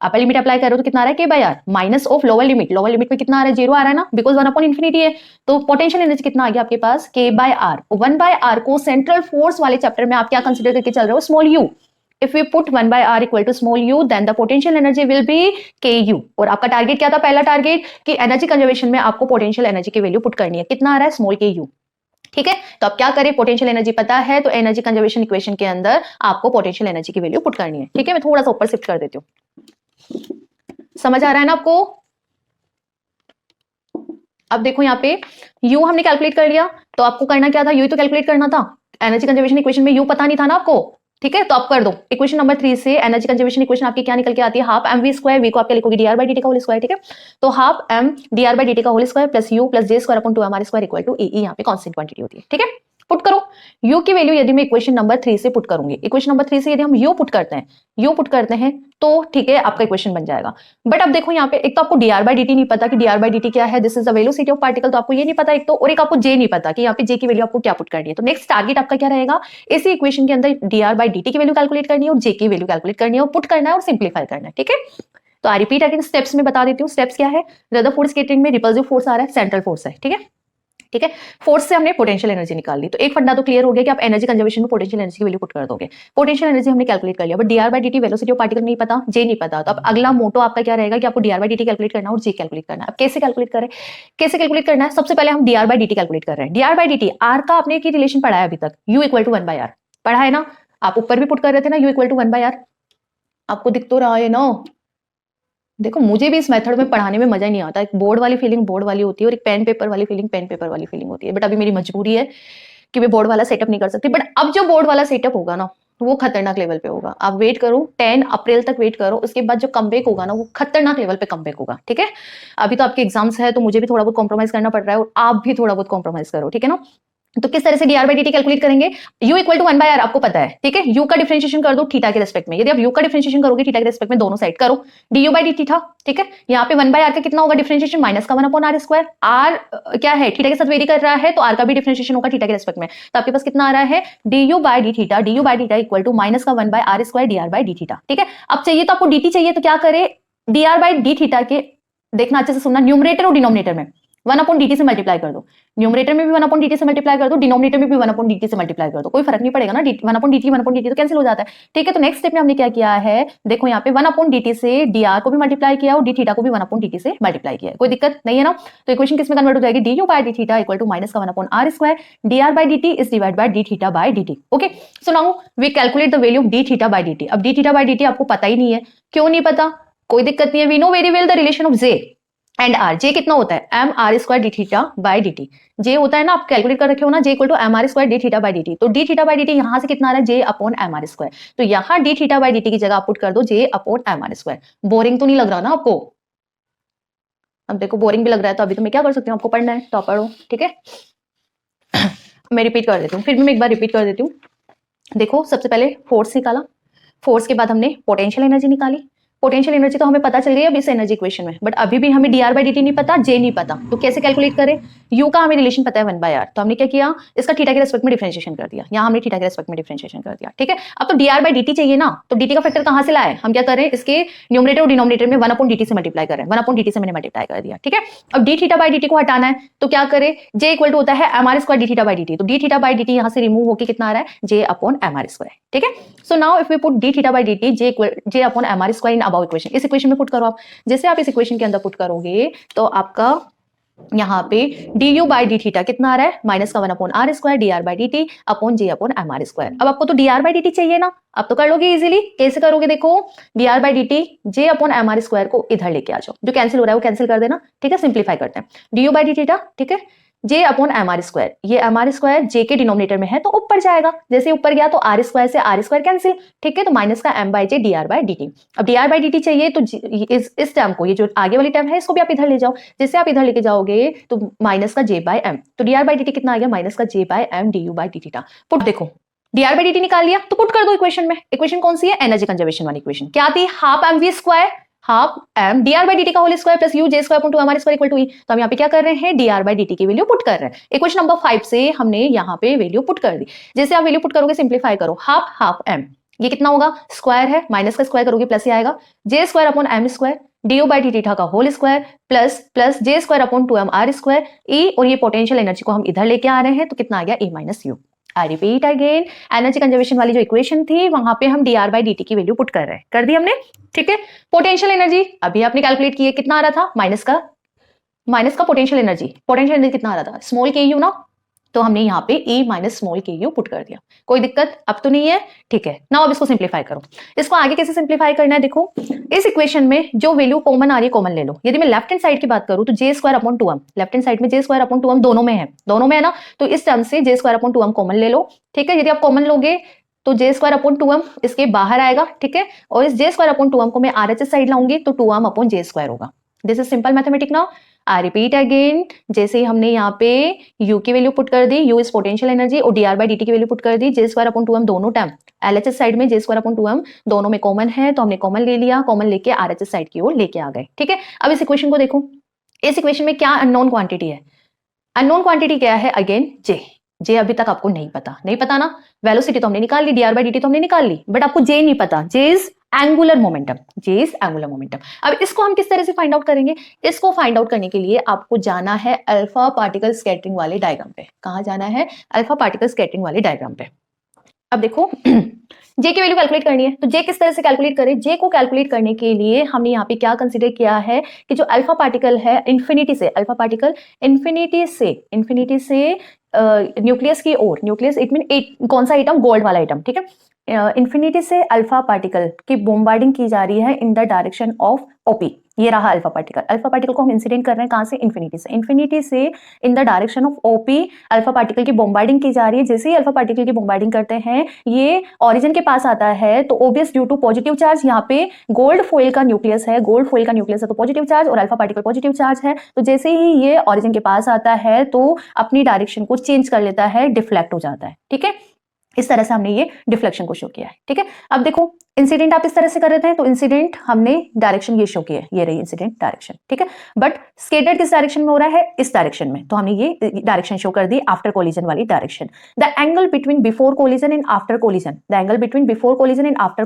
Upper limit apply करो तो कितना आ रहा है, K by R, minus of lower limit. Lower limit में कितना आ रहा है, 0 आ रहा है ना, बिकॉज 1 अपॉन इन्फिनिटी है, तो पोटेंशियल एनर्जी कितना आ गया आपके पास, के बाय आर। 1/r को सेंट्रल फोर्स वाले चैप्टर में आप क्या कंसीडर करके चल रहे हो, small you. If we put 1/r equal to small u, then the potential energy will be ku। और आपका टारगेट क्या था, पहला टारगेट कि एनर्जी कंजर्वेशन में आपको पोटेंशियल एनर्जी की वैल्यू पुट करनी है, कितना आ रहा है, स्मॉल के यू। ठीक है, तो अब क्या करें, पोटेंशियल एनर्जी पता है, तो एनर्जी कंजर्वेशन इक्वेशन के अंदर आपको पोटेंशियल एनर्जी की वैल्यू पुट करनी है। ठीक है, मैं थोड़ा सा ऊपर शिफ्ट कर देती हूँ, समझ आ रहा है ना आपको। अब देखो यहाँ पे u हमने कैलकुलेट कर लिया, तो आपको करना क्या था, u तो कैलकुलेट करना था, एनर्जी कंजर्वेशन इक्वेशन में u पता नहीं था ना आपको। ठीक है, तो आप कर दो इक्वेशन नंबर 3 से एनर्जी कंजर्वेशन इक्वेशन आपकी क्या निकल के आती है, half M V square, V को आप क्या लिखोगे, D R by D T का होल स्क्वायर। ठीक है, तो half M D R by D T का whole square plus U plus J square upon 2 mr square equal to E. यहाँ पे कांस्टेंट क्वांटिटी होती है। ठीक है, पुट करो u की वैल्यू, यदि मैं इक्वेशन नंबर 3 से पुट करूंगी, इक्वेशन नंबर 3 से यदि हम u पुट करते हैं तो ठीक है आपका इक्वेशन बन जाएगा। बट अब देखो यहाँ पे एक तो आपको dr बाई dt नहीं पता कि dr बाई dt क्या है, this is the velocity of particle, तो आपको ये नहीं पता एक तो, और एक आपको j नहीं पता कि यहाँ पे j की वैल्यू आपको क्या पुट करनी है। तो नेक्स्ट टारगेट आपका क्या रहेगा, इसी इक्वेशन के अंदर dr बाई dt की वैल्यू कैलकुलेट करनी है और j की वैल्यू कैलकुलेट करनी है और पुट करना है और सिंप्लीफाई करना है। ठीक है, तो आई रिपीट अगेन, स्टेप्स में बता देती हूँ। स्टेप्स क्या है, रदरफोर्ड स्कैटरिंग में रिपल्सिव फोर्स आ रहा है, सेंट्रल फोर्स है। ठीक है, ठीक है, फोर्स से हमने पोटेंशियल एनर्जी निकाल ली, तो एक फंडा तो क्लियर हो गया कि आप एनर्जी कंजर्वेशन में पोटेंशियल एनर्जी की वैल्यू पुट कर दोगे। पोटेंशियल एनर्जी हमने कैलकुलेट कर लिया, but DR by DT velocity of particle नहीं पता, जे नहीं पता, तो अब अगला मोटो आपका क्या रहेगा कि आपको डीआर बाई डीटी कैलकुलेट करना है और जे कैलकुलेट करना है। अब कैसे कैलकुलेट करें, कैसे कैलकुलेट करना है, सबसे पहले हम डीआर बाई डीटी कैलकुलेट कर रहे हैं। डीआर बाई डीटी, आर का आपने की रिलेशन पढ़ा है अभी तक, यू इक्वल टू 1/r पढ़ा है ना, आप ऊपर भी पुट कर रहे थे ना, यू इक्वल टू 1/r, आपको दिख तो रहा है ना। देखो मुझे भी इस मेथड में पढ़ाने में मजा ही नहीं आता, एक बोर्ड वाली फीलिंग बोर्ड वाली होती है और एक पेन पेपर वाली फीलिंग पेन पेपर वाली फीलिंग होती है, बट अभी मेरी मजबूरी है कि मैं बोर्ड वाला सेटअप नहीं कर सकती। बट अब जो बोर्ड वाला सेटअप होगा ना, वो खतरनाक लेवल पे होगा। आप वेट करो, 10 अप्रैल तक वेट करो, उसके बाद जो कमबैक होगा ना, वो खतरनाक लेवल पे कमबैक होगा। ठीक है, अभी तो आपके एग्जाम्स है, तो मुझे भी थोड़ा बहुत कॉम्प्रोमाइज करना पड़ रहा है और आप भी थोड़ा बहुत कॉम्प्रोमाइज करो। ठीक है ना, तो किस तरह से dr बाई dt कैलकुलेट करेंगे, u इक्वल टू 1/r आपको पता है। ठीक है, u का डिफरेंशिएशन कर दो थीटा के रिस्पेक्ट में, यदि आप u का डिफरेंशिएशन करोगे थीटा के रिस्पेक्ट में, दोनों साइड करो, du बाई dt था। ठीक है, यहाँ पे 1/r का कितना होगा डिफरेंशिएशन, माइनस का 1 अपॉन r स्क्वायर। r क्या है, थीटा के साथ वेरी कर रहा है, तो r का भी डिफरेंशिएशन होगा थीटा के रिस्पेक्ट में, तो आपके पास कितना आ रहा है, du by D theta, du by theta equal to minus का 1/r square dr by D theta. ठीक है, अब चाहिए तो आपको dt चाहिए, तो क्या करे, dr बाई डी थीटा के, देखना अच्छे से सुनना, न्यूमरेटर और डिनोमिनेटर में 1 अपॉन dt से मल्टीप्लाई कर दो, न्यूमरेटर में भी 1 अपॉन dt से मल्टीप्लाई कर दो, डिनोमिनेटर में भी 1 अपॉन dt से मल्टीप्लाई कर दो, कोई फर्क नहीं पड़ेगा ना, 1 अपॉन dt तो कैंसिल हो जाता है। ठीक है, तो नेक्स्ट स्टेप में हमने क्या किया है, देखो यहाँ पे 1 अपॉन dt से dr को भी मल्टीप्लाई किया और d थीटा को भी 1 अपॉन dt से मल्टीप्लाई किया, कोई दिक्कत नहीं है ना। तो इक्वेशन किस में कन्वर्ट हो जाएगी, du by d theta equal to minus का 1 upon r square dr by dt is divide by d theta by dt। Okay, so now we calculate the value of d theta by dt। अब d theta by dt आपको पता ही नहीं है, क्यों नहीं पता, कोई दिक्कत नहीं है, we know very well the relation of j and R. J कितना होता है, M R square D theta by D T, J होता है ना, आप कैलकुलेट कर रखे हो ना, J equal to M R square D theta by D T, तो D theta by D T यहाँ से कितना आ रहा है, J upon M R square, तो यहाँ D theta by D T की जगह आप पुट कर दो J upon M R square. Boring तो नहीं लग रहा ना आपको, अब देखो बोरिंग भी लग रहा है, तो अभी तो मैं क्या कर सकती हूँ, आपको पढ़ना है तो आप पढ़ो। ठीक है, मैं रिपीट कर देती हूँ, फिर भी मैं एक बार रिपीट कर देती हूँ। देखो सबसे पहले फोर्स निकाला, फोर्स के बाद हमने पोटेंशियल एनर्जी निकाली, पोटेंशियल एनर्जी तो हमें पता चल गई अब इस एनर्जी इक्वेशन में, बट अभी भी हमें dr बाई dt नहीं पता, j नहीं पता, तो कैसे कैलकुलेट करें? u का हमें रिलेशन पता है 1/r, तो हमने क्या किया, इसका थीटा के रेस्पेक्ट में डिफरेंशिएशन कर दिया, यहाँ हमने थीटा के रेस्पेक्ट में डिफरेंशिएशन कर दिया, ठीक है। अब तो dr बाई dt चाहिए ना, तो dt का फैक्टर कहां से लाए, हम क्या करें, इसके न्यूमरेटर और डिनोमिनेटर में 1/dt से मल्टीप्लाई करें, 1/dt से मैंने मल्टीप्लाई कर दिया, ठीक है। अब d थीटा बाई dt को हटाना है तो क्या करें, j इक्वल टू होता है mr square d theta by dt, तो d थीटा बाई dt यहां से रिमूव होकर कितना आ रहा है, j अपॉन mr स्क्वायर, ठीक है। So now if we put d theta by dt j upon mr square in above equation, इस इक्वेशन में पुट करो आप, जैसे आप इस इक्वेशन के अंदर पुट करोगे तो आपका यहाँ पे du बाई डी थीटा कितना आ रहा है, माइनस का 1 upon R square dr by dt upon j upon mr square. अब आपको तो dr बाई dt चाहिए ना, अब तो कर लोगे इजीली, कैसे करोगे देखो, dr by dt j upon mr square को इधर लेके आ जाओ, जो कैंसिल हो रहा है वो कैंसिल कर देना, ठीक है। सिंप्लीफाई करते हैं, du बाई डी थीटा, ठीक है, j अपॉन mr स्क्वायर, ये mr स्क्वायर j के डिनोमिनेटर में है तो ऊपर जाएगा, जैसे ऊपर गया तो r स्क्वायर से r स्क्वायर कैंसिल, ठीक है, तो माइनस का m by j dr by dt। अब dr बाई dt चाहिए तो इस टर्म को, ये जो आगे वाली टर्म है इसको भी आप इधर ले जाओ, जैसे आप इधर लेके जाओगे तो माइनस का j बाई m, तो dr बाई dt कितना आ गया, माइनस का j by m du by dt theta. Put देखो dr बाई dt निकाल लिया तो पुट कर दो इक्वेशन में, इक्वेशन कौन सी है, एनर्जी कंजर्वेशन वाली इक्वेशन, क्या थी, half mv square half m dr by dt का whole square plus u j square upon 2mr square equal to e, तो हम यहाँ पे क्या कर रहे हैं, dr बाई dt की वैल्यू पुट कर रहे हैं। इक्वेशन नंबर 5 से हमने यहाँ पे वैल्यू पुट कर दी, जैसे आप वैल्यू पुट करोगे सिंप्लीफाई करो, हाफ m, ये कितना होगा, स्क्वायर है, माइनस का स्क्वायर करोगे प्लस ही आएगा, j square upon m square du by D theta का whole square plus j square upon 2mr square e, और ये पोटेंशियल एनर्जी को हम इधर लेके आ रहे हैं तो कितना आ गया, e माइनस u। आई रिपीट अगेन, एनर्जी कंजर्वेशन वाली जो इक्वेशन थी वहां पे हम dr बाई dt की वैल्यू पुट कर रहे हैं, कर दी हमने, ठीक है। पोटेंशियल एनर्जी अभी आपने कैलकुलेट की है, कितना आ रहा था, माइनस का पोटेंशियल एनर्जी कितना आ रहा था, स्मॉल के यू ना, तो हमने यहाँ पे e माइनस स्मॉल के यू पुट कर दिया, कोई दिक्कत अब तो नहीं है, ठीक है। नाउ अब इसको सिंप्लीफाई करो, इसको आगे कैसे सिंप्लीफाई करना है, देखो इस इक्वेशन में जो वैल्यू कॉमन आ रही है कॉमन ले लो, यदि मैं लेफ्ट हैंड साइड की बात करूं तो j square upon 2m, left hand side में j स्क्वायर अपॉन 2m दोनों में है ना, तो इस टर्म से j square upon 2m common ले लो, ठीक है। यदि आप कॉमन लोगे तो j स्क्वायर अपॉन 2m इसके बाहर आएगा, ठीक है, और इस j स्क्वायर अपॉन 2m को मैं RHS साइड लाऊंगी तो 2m अपॉन j स्क्वायर होगा, this is simple mathematic now. I repeat again, जैसे हमने यहाँ पे u की वैल्यू पुट कर दी, u इज पोटेंशियल एनर्जी, और dr बाई dt की वैल्यू पुट कर दी, j स्क्वायर अपॉन 2m दोनों टर्म LHS साइड में j स्क्वायर अपॉन 2m दोनों में कॉमन है तो हमने कॉमन ले लिया, कॉमन लेके RHS साइड की ओर लेके आ गए, ठीक है। अब इस इक्वेशन को देखो, इस इक्वेशन में क्या अननोन क्वांटिटी है, अननोन क्वांटिटी क्या है, अगेन j अभी तक आपको नहीं पता ना, वेलोसिटी तो हमने निकाल ली, dr बाई dt तो हमने निकाल ली, बट आपको j नहीं पता, j इज एंगुलर मोमेंटम। अब इसको हम किस तरह से फाइंड आउट करेंगे, इसको फाइंड आउट करने के लिए आपको जाना है अल्फा पार्टिकल स्कैटरिंग वाले डायग्राम पे, कहां जाना है, अल्फा पार्टिकल स्कैटरिंग वाले डायग्राम पे। अब देखो j की वैल्यू कैलकुलेट करनी है तो j किस तरह से कैलकुलेट करें, j को कैलकुलेट करने के लिए हमने यहाँ पे क्या कंसीडर किया है कि जो अल्फा पार्टिकल है इन्फिनिटी से न्यूक्लियस की ओर, न्यूक्लियस इट मीन कौन सा आइटम, गोल्ड वाला आइटम, ठीक है, इन्फिनिटी से अल्फा पार्टिकल की बॉम्बार्डिंग की जा रही है इन द डायरेक्शन ऑफ ओपी, ये रहा अल्फा पार्टिकल को हम इंसिडेंट कर रहे हैं कहां से, इन्फिनिटी से in the direction of OP alpha particle की बॉम्बार्डिंग की जा रही है। जैसे ही अल्फा पार्टिकल की बॉम्बार्डिंग करते हैं ये ओरिजिन के पास आता है तो obvious due to positive charge, यहाँ पे गोल्ड फॉइल का न्यूक्लियस है तो पॉजिटिव चार्ज, और अल्फा पार्टिकल पॉजिटिव चार्ज है, तो जैसे ही ये ओरिजिन के पास आता है तो अपनी डायरेक्शन को चेंज कर लेता है, डिफ्लेक्ट हो जाता है, ठीक है। इस तरह से हमने ये डिफ्लेक्शन को शो किया है, ठीक है। अब देखो इंसिडेंट आप इस तरह से कर रहे थे तो इंसिडेंट हमने डायरेक्शन ये शो की है, ये रही इंसिडेंट डायरेक्शन, ठीक है, बट स्केटर्ड किस डायरेक्शन में हो रहा है, इस डायरेक्शन में, तो हमने ये डायरेक्शन शो कर दी आफ्टर कोलिजन वाली direction. The angle between before collision and after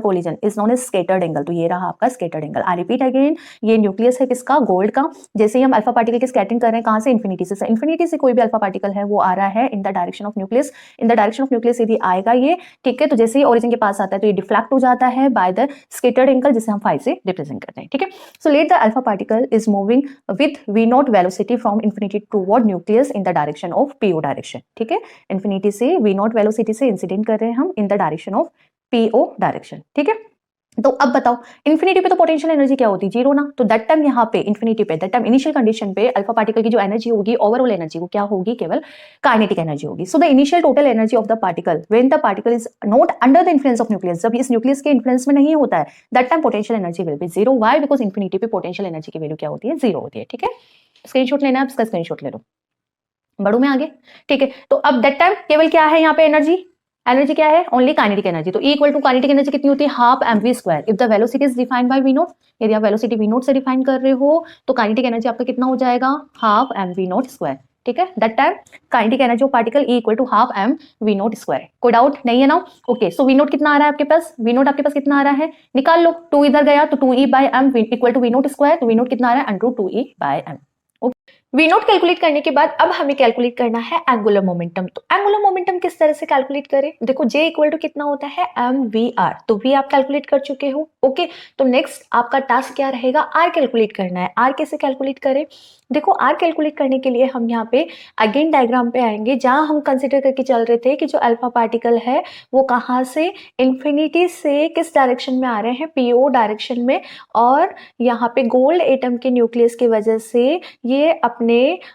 collision is known as scattered angle, तो ये रहा आपका scattered angle. I repeat again, ये न्यूक्लियस है किसका, गोल्ड का, जैसे ही हम अल्फा पार्टिकल की स्कैटरिंग कर रहे हैं कहां से, इन्फिनिटी से कोई भी अल्फा पार्टिकल है वो आ रहा है इन द डायरेक्शन ऑफ न्यूक्लियस, यदि आएगा ये, ठीक है, तो जैसे ही ओरिजिन के पास आता है तो ये डिफ्लेक्ट हो जाता है बाय द स्केटर्ड एंगल, जिसे हम 5 से रिप्रेजेंट करते हैं, ठीक है। So let the alpha particle is moving with v not velocity from infinity toward nucleus in the direction of po direction, ठीक है, इन्फिनिटी से v नॉट वेलोसिटी से इंसिडेंट कर रहे हैं हम इन the direction of po direction, ठीक है। तो अब बताओ इन्फिनिटी पे तो पोटेंशियल एनर्जी क्या होती है, जीरो ना, तो दैट टाइम यहाँ पे इन्फिनिटी पे, दैट टाइम इनिशियल कंडीशन पे अल्फा पार्टिकल की जो एनर्जी होगी, ओवरऑल एनर्जी वो क्या होगी, केवल काइनेटिक एनर्जी होगी। So the initial total energy of the particle when the particle is not under the influence of nucleus, जब इस न्यूक्लियस के इन्फ्लुएंस में नहीं होता है, that time potential energy will be zero. Why, because infinity पे potential energy की value क्या होती है, जीरो होती है, ठीक है। स्क्रीनशॉट लेना है, इसका स्क्रीनशॉट ले लो, बढ़ू में आगे, ठीक है। तो अब दैट टाइम केवल क्या है यहाँ पे एनर्जी, एनर्जी क्या है? Only kinetic energy. तो E equal to kinetic energy कितनी होती है? Half mv square. If the velocity is defined by V naught, यदि आप वेलोसिटी वी नोट से डिफाइन कर रहे हो तो काइनेटिक एनर्जी आपका कितना हो जाएगा? Half mv naught square. ठीक है, that time kinetic energy of particle E equal to half mv naught square. कोई डाउट नहीं है ना? ओके, सो वी नोट कितना आ रहा है आपके पास? वी नोट आपके पास कितना आ रहा है? निकाल लो। 2 इधर गया तो 2e by m equal to V naught square. तो वी नोट कितना आ रहा है? Under 2e by m। V naught calculate करने के बाद अब हमें कैलकुलेट करना है एंगुलर मोमेंटम। तो एंगुलर मोमेंटम किस तरह से कैलकुलेट करें? देखो J इक्वल टू कितना होता है? mvr। तो V आप कैलकुलेट कर चुके हो। ओके, तो नेक्स्ट आपका टास्क क्या रहेगा? R कैलकुलेट करना है। R कैसे कैलकुलेट करें? देखो R कैलकुलेट करने के लिए हम यहाँ पे अगेन डायग्राम पे आएंगे, जहां हम कंसिडर करके चल रहे थे कि जो अल्फा पार्टिकल है वो कहाँ से इन्फिनिटी से किस डायरेक्शन में आ रहे हैं? PO डायरेक्शन में। और यहाँ पे गोल्ड एटम के न्यूक्लियस की वजह से ये अपने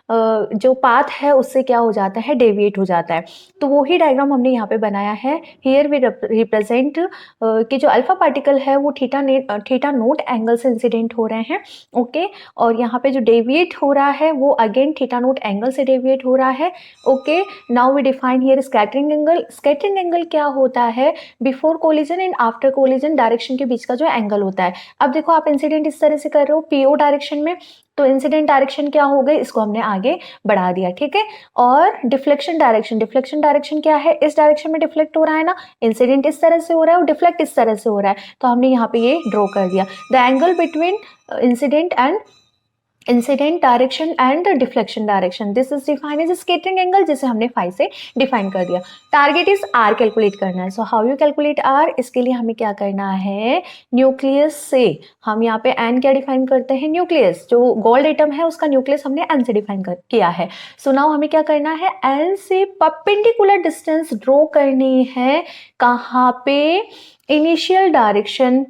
जो पाथ है उससे क्या हो जाता है? डेविएट हो जाता है। तो वो ही डायग्राम हमने यहाँ पे बनाया है। हियर वी रिप्रेजेंट कि जो अल्फा पार्टिकल है वो थीटा नोट एंगल से इंसिडेंट हो रहे हैं। ओके, और यहाँ पे जो डेविएट हो रहा है वो अगेन थीटा नोट एंगल से डेविएट हो रहा है। Okay, now we define here scattering angle. Scattering angle क्या होता है? Before collision and after collision direction के बीच का जो एंगल होता है। अब देखो आप इंसिडेंट इस तरह से कर रहे हो पीओ डायरेक्शन में, तो इंसिडेंट डायरेक्शन क्या हो गई? इसको हमने आगे बढ़ा दिया। ठीक है, और डिफ्लेक्शन डायरेक्शन, डिफ्लेक्शन डायरेक्शन क्या है? इस डायरेक्शन में डिफ्लेक्ट हो रहा है ना, इंसिडेंट इस तरह से हो रहा है और डिफ्लेक्ट इस तरह से हो रहा है, तो हमने यहाँ पे ये ड्रॉ कर दिया। The angle between incident direction and deflection direction, this is defined as scattering angle, जिसे हमने फाई से डिफाइन कर दिया। टारगेट इज आर कैलकुलेट करना है। So how you calculate R? इसके लिए हमें क्या करना है? न्यूक्लियस से हम यहाँ पे एन क्या डिफाइन करते हैं? न्यूक्लियस, जो गोल्ड एटम है उसका न्यूक्लियस हमने एन से डिफाइन किया है। सो नाउ हमें क्या करना है? एन से परपेंडिकुलर डिस्टेंस ड्रॉ करनी है। कहाँ पे? इनिशियल डायरेक्शन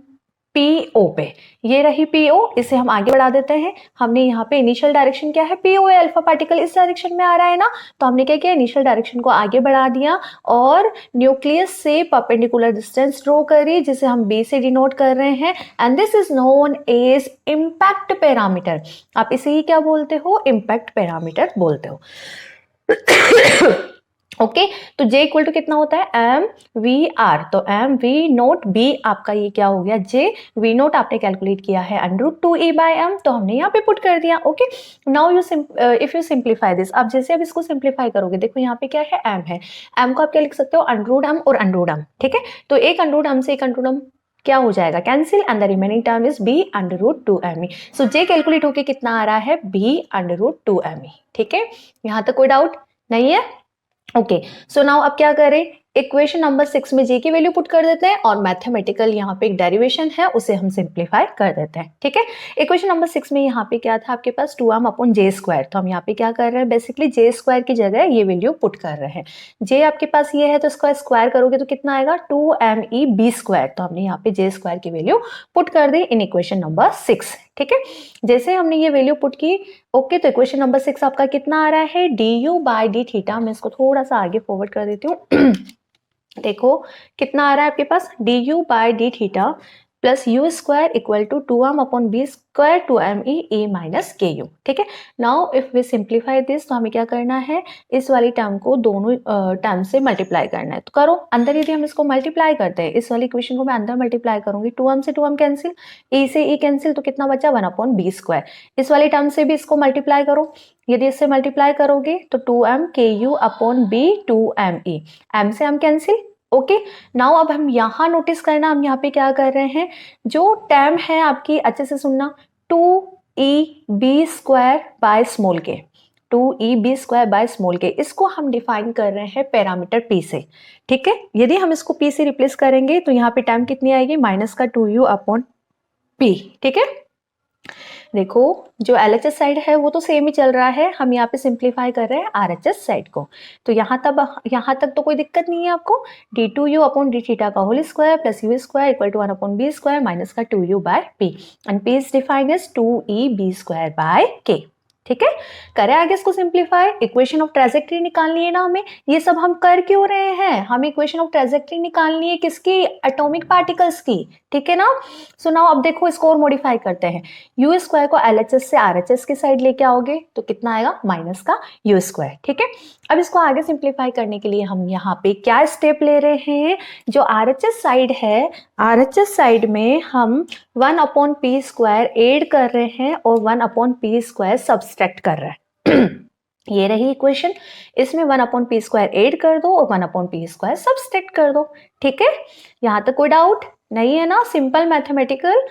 PO पे। ये रही PO, इसे हम आगे बढ़ा देते हैं। हमने यहाँ पे इनिशियल डायरेक्शन क्या है? PO है, अल्फा पार्टिकल इस डायरेक्शन में आ रहा है ना, तो हमने क्या किया? इनिशियल डायरेक्शन को आगे बढ़ा दिया और न्यूक्लियस से परपेंडिकुलर डिस्टेंस ड्रॉ करी, जिसे हम B से डिनोट कर रहे हैं, and this is known as impact parameter. आप इसे ही क्या बोलते हो? इम्पैक्ट पैरामीटर बोलते हो। ओके, तो J इक्वल टू कितना होता है? mvr। तो mv0b आपका ये क्या हो गया? J। v नोट आपने कैलकुलेट किया है √2e/m, तो हमने यहाँ पे पुट कर दिया। Okay, now you if you simplify this, आप जैसे अब इसको सिंप्लीफाई करोगे, देखो यहाँ पे क्या है? m है। m को आप क्या लिख सकते हो? √m और √m। ठीक है, तो एक √m से एक √m क्या हो जाएगा? Cancel, and the remaining term is b √2me। So J calculate होके कितना आ रहा है? b √2me। ठीक है, यहाँ तक कोई डाउट नहीं है? ओके, सो नाउ अब क्या करें? इक्वेशन नंबर 6 में J की वैल्यू पुट कर देते हैं और मैथमेटिकल यहाँ पे एक डेरिवेशन है उसे हम सिंप्लीफाई कर देते हैं। ठीक है, इक्वेशन नंबर 6 में यहाँ पे क्या था आपके पास? 2m/j²। तो हम यहाँ पे क्या कर रहे हैं? बेसिकली J² की जगह ये वैल्यू पुट कर रहे हैं। J आपके पास ये है तो इसका स्क्वायर करोगे तो कितना आएगा? 2meb²। तो हमने यहाँ पे J² की वैल्यू पुट कर दी इन इक्वेशन नंबर 6। ठीक है, जैसे हमने ये वैल्यू पुट की, ओके, तो इक्वेशन नंबर 6 आपका कितना आ रहा है? du/d²। मैं इसको थोड़ा सा आगे फॉरवर्ड कर देती हूँ। देखो कितना आ रहा है आपके पास? du/d² plus u² equal to 2m/b² 2me - ठीक है, now if we simplify this, तो हमें क्या करना है? इस वाली टर्म को दोनों टर्म से मल्टीप्लाई करना है। तो करो अंदर, यदि हम इसको मल्टीप्लाई करते हैं, इस वाली इक्वेशन को मैं अंदर मल्टीप्लाई करूंगी, 2m से 2m कैंसिल, e से e कैंसिल, तो कितना बचा? 1/b²। इस वाली टर्म से भी इसको मल्टीप्लाई करो, यदि इससे मल्टीप्लाई करोगे तो 2mku/b 2me, m से m कैंसिल। ओके, नाउ अब हम यहाँ नोटिस करना, हम यहाँ पे क्या कर रहे हैं? जो टर्म है आपकी, अच्छे से सुनना, 2e_b² by small k, 2e_b² by small k, इसको हम डिफाइन कर रहे हैं पैरामीटर p से। ठीक है, यदि हम इसको p से रिप्लेस करेंगे तो यहाँ पे टर्म कितनी आएगी? माइनस का 2u/p। ठीक है, देखो जो LHS साइड है वो तो सेम ही चल रहा है, हम यहाँ पे सिंप्लीफाई कर रहे हैं RHS साइड को। तो यहाँ तक तो कोई दिक्कत नहीं है आपको। d2u/d² का whole square plus u² equal to 1/b² minus का 2u/p, and p is defined as 2e_b² by k। ठीक है, करें आगे इसको सिंप्लीफाई। इक्वेशन ऑफ ट्रेजेक्टरी निकालनी है ना हमें। ये सब हम कर क्यों रहे हैं? हमें इक्वेशन ऑफ ट्रेजेक्टरी निकालनी है किसकी? एटॉमिक पार्टिकल्स की। ठीक है ना। सो नाउ अब देखो इसको और मॉडिफाई करते हैं, यू स्क्वायर को एलएचएस से आरएचएस की साइड लेके आओगे तो कितना आएगा, माइनस का यू स्क्वायर। ठीक है, अब इसको आगे सिंप्लीफाई करने के लिए हम यहाँ पे क्या स्टेप ले रहे हैं, जो आरएचएस साइड है, आरएचएस साइड में हम 1/p² ऐड कर रहे हैं और 1/p² सब्सट्रैक्ट कर रहे हैं ये रही इक्वेशन, इसमें 1/p² ऐड कर दो और 1/p² सब्सट्रैक्ट कर दो। ठीक है, यहां तक कोई डाउट नहीं है ना, सिंपल मैथमेटिकल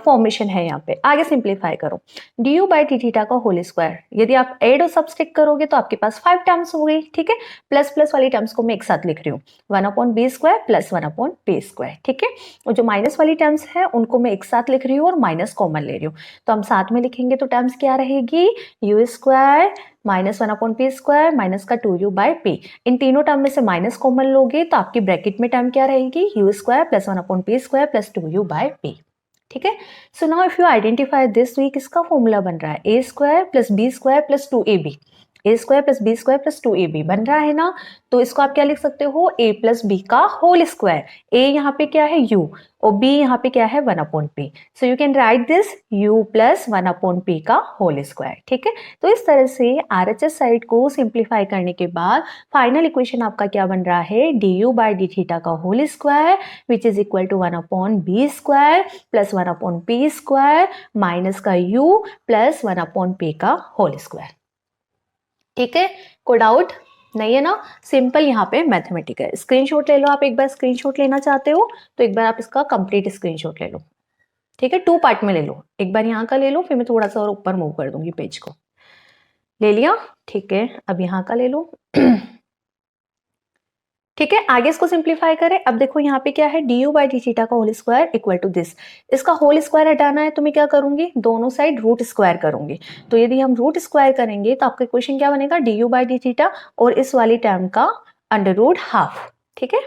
फॉर्मेशन है। यहाँ पे आगे सिंप्लीफाई करो, du/d थीटा का होल स्क्वायर, यदि आप ऐड और सब्सट्रैक्ट करोगे तो आपके पास 5 टर्म्स हो गई। ठीक है, प्लस प्लस वाली टर्म्स को मैं एक साथ लिख रही हूँ, 1/b² प्लस 1/p²। ठीक है, और जो माइनस वाली टर्म्स है उनको मैं एक साथ लिख रही हूँ और माइनस कॉमन ले रही हूँ, तो हम साथ में लिखेंगे तो टर्म्स क्या रहेगी, u² माइनस 1/p² माइनस का 2u/p। इन तीनों टर्म में से माइनस कॉमन लोगे तो आपकी ब्रैकेट में टर्म क्या रहेगी, u² plus 1/p² plus 2u/p। ठीक है, so now if you identify this, तो ये किसका फॉर्मूला बन रहा है, a² plus b² plus 2ab, a² plus b² plus 2ab बन रहा है ना। तो इसको आप क्या लिख सकते हो, a प्लस b का होल स्क्वायर, a यहाँ पे क्या है u और b यहाँ पे क्या है 1/p, so you can write this u plus 1/p का होल स्क्वायर। ठीक है, तो इस तरह से आरएचएस साइड को सिंप्लीफाई करने के बाद फाइनल इक्वेशन आपका क्या बन रहा है, du/d का whole square which is equal to 1/b² plus 1/p² minus का u प्लस 1/p का होल स्क्वायर। ठीक है, कोई डाउट नहीं है ना, सिंपल यहाँ पे मैथमेटिक है। स्क्रीनशॉट ले लो आप, एक बार स्क्रीनशॉट लेना चाहते हो तो एक बार आप इसका कंप्लीट स्क्रीनशॉट ले लो। ठीक है, 2 पार्ट में ले लो, एक बार यहाँ का ले लो, फिर मैं थोड़ा सा और ऊपर मूव कर दूंगी पेज को। ले लिया, ठीक है, अब यहाँ का ले लो ठीक है, आगे इसको सिंप्लीफाई करें। अब देखो यहाँ पे क्या है, du/d का whole square equal to this, इसका होल स्क्वायर हटाना है तो मैं क्या करूंगी, दोनों साइड रूट स्क्वायर करूंगी। तो यदि हम रूट स्क्वायर करेंगे तो आपका इक्वेशन क्या बनेगा, du/d और इस वाली टर्म का √½ ठीक है,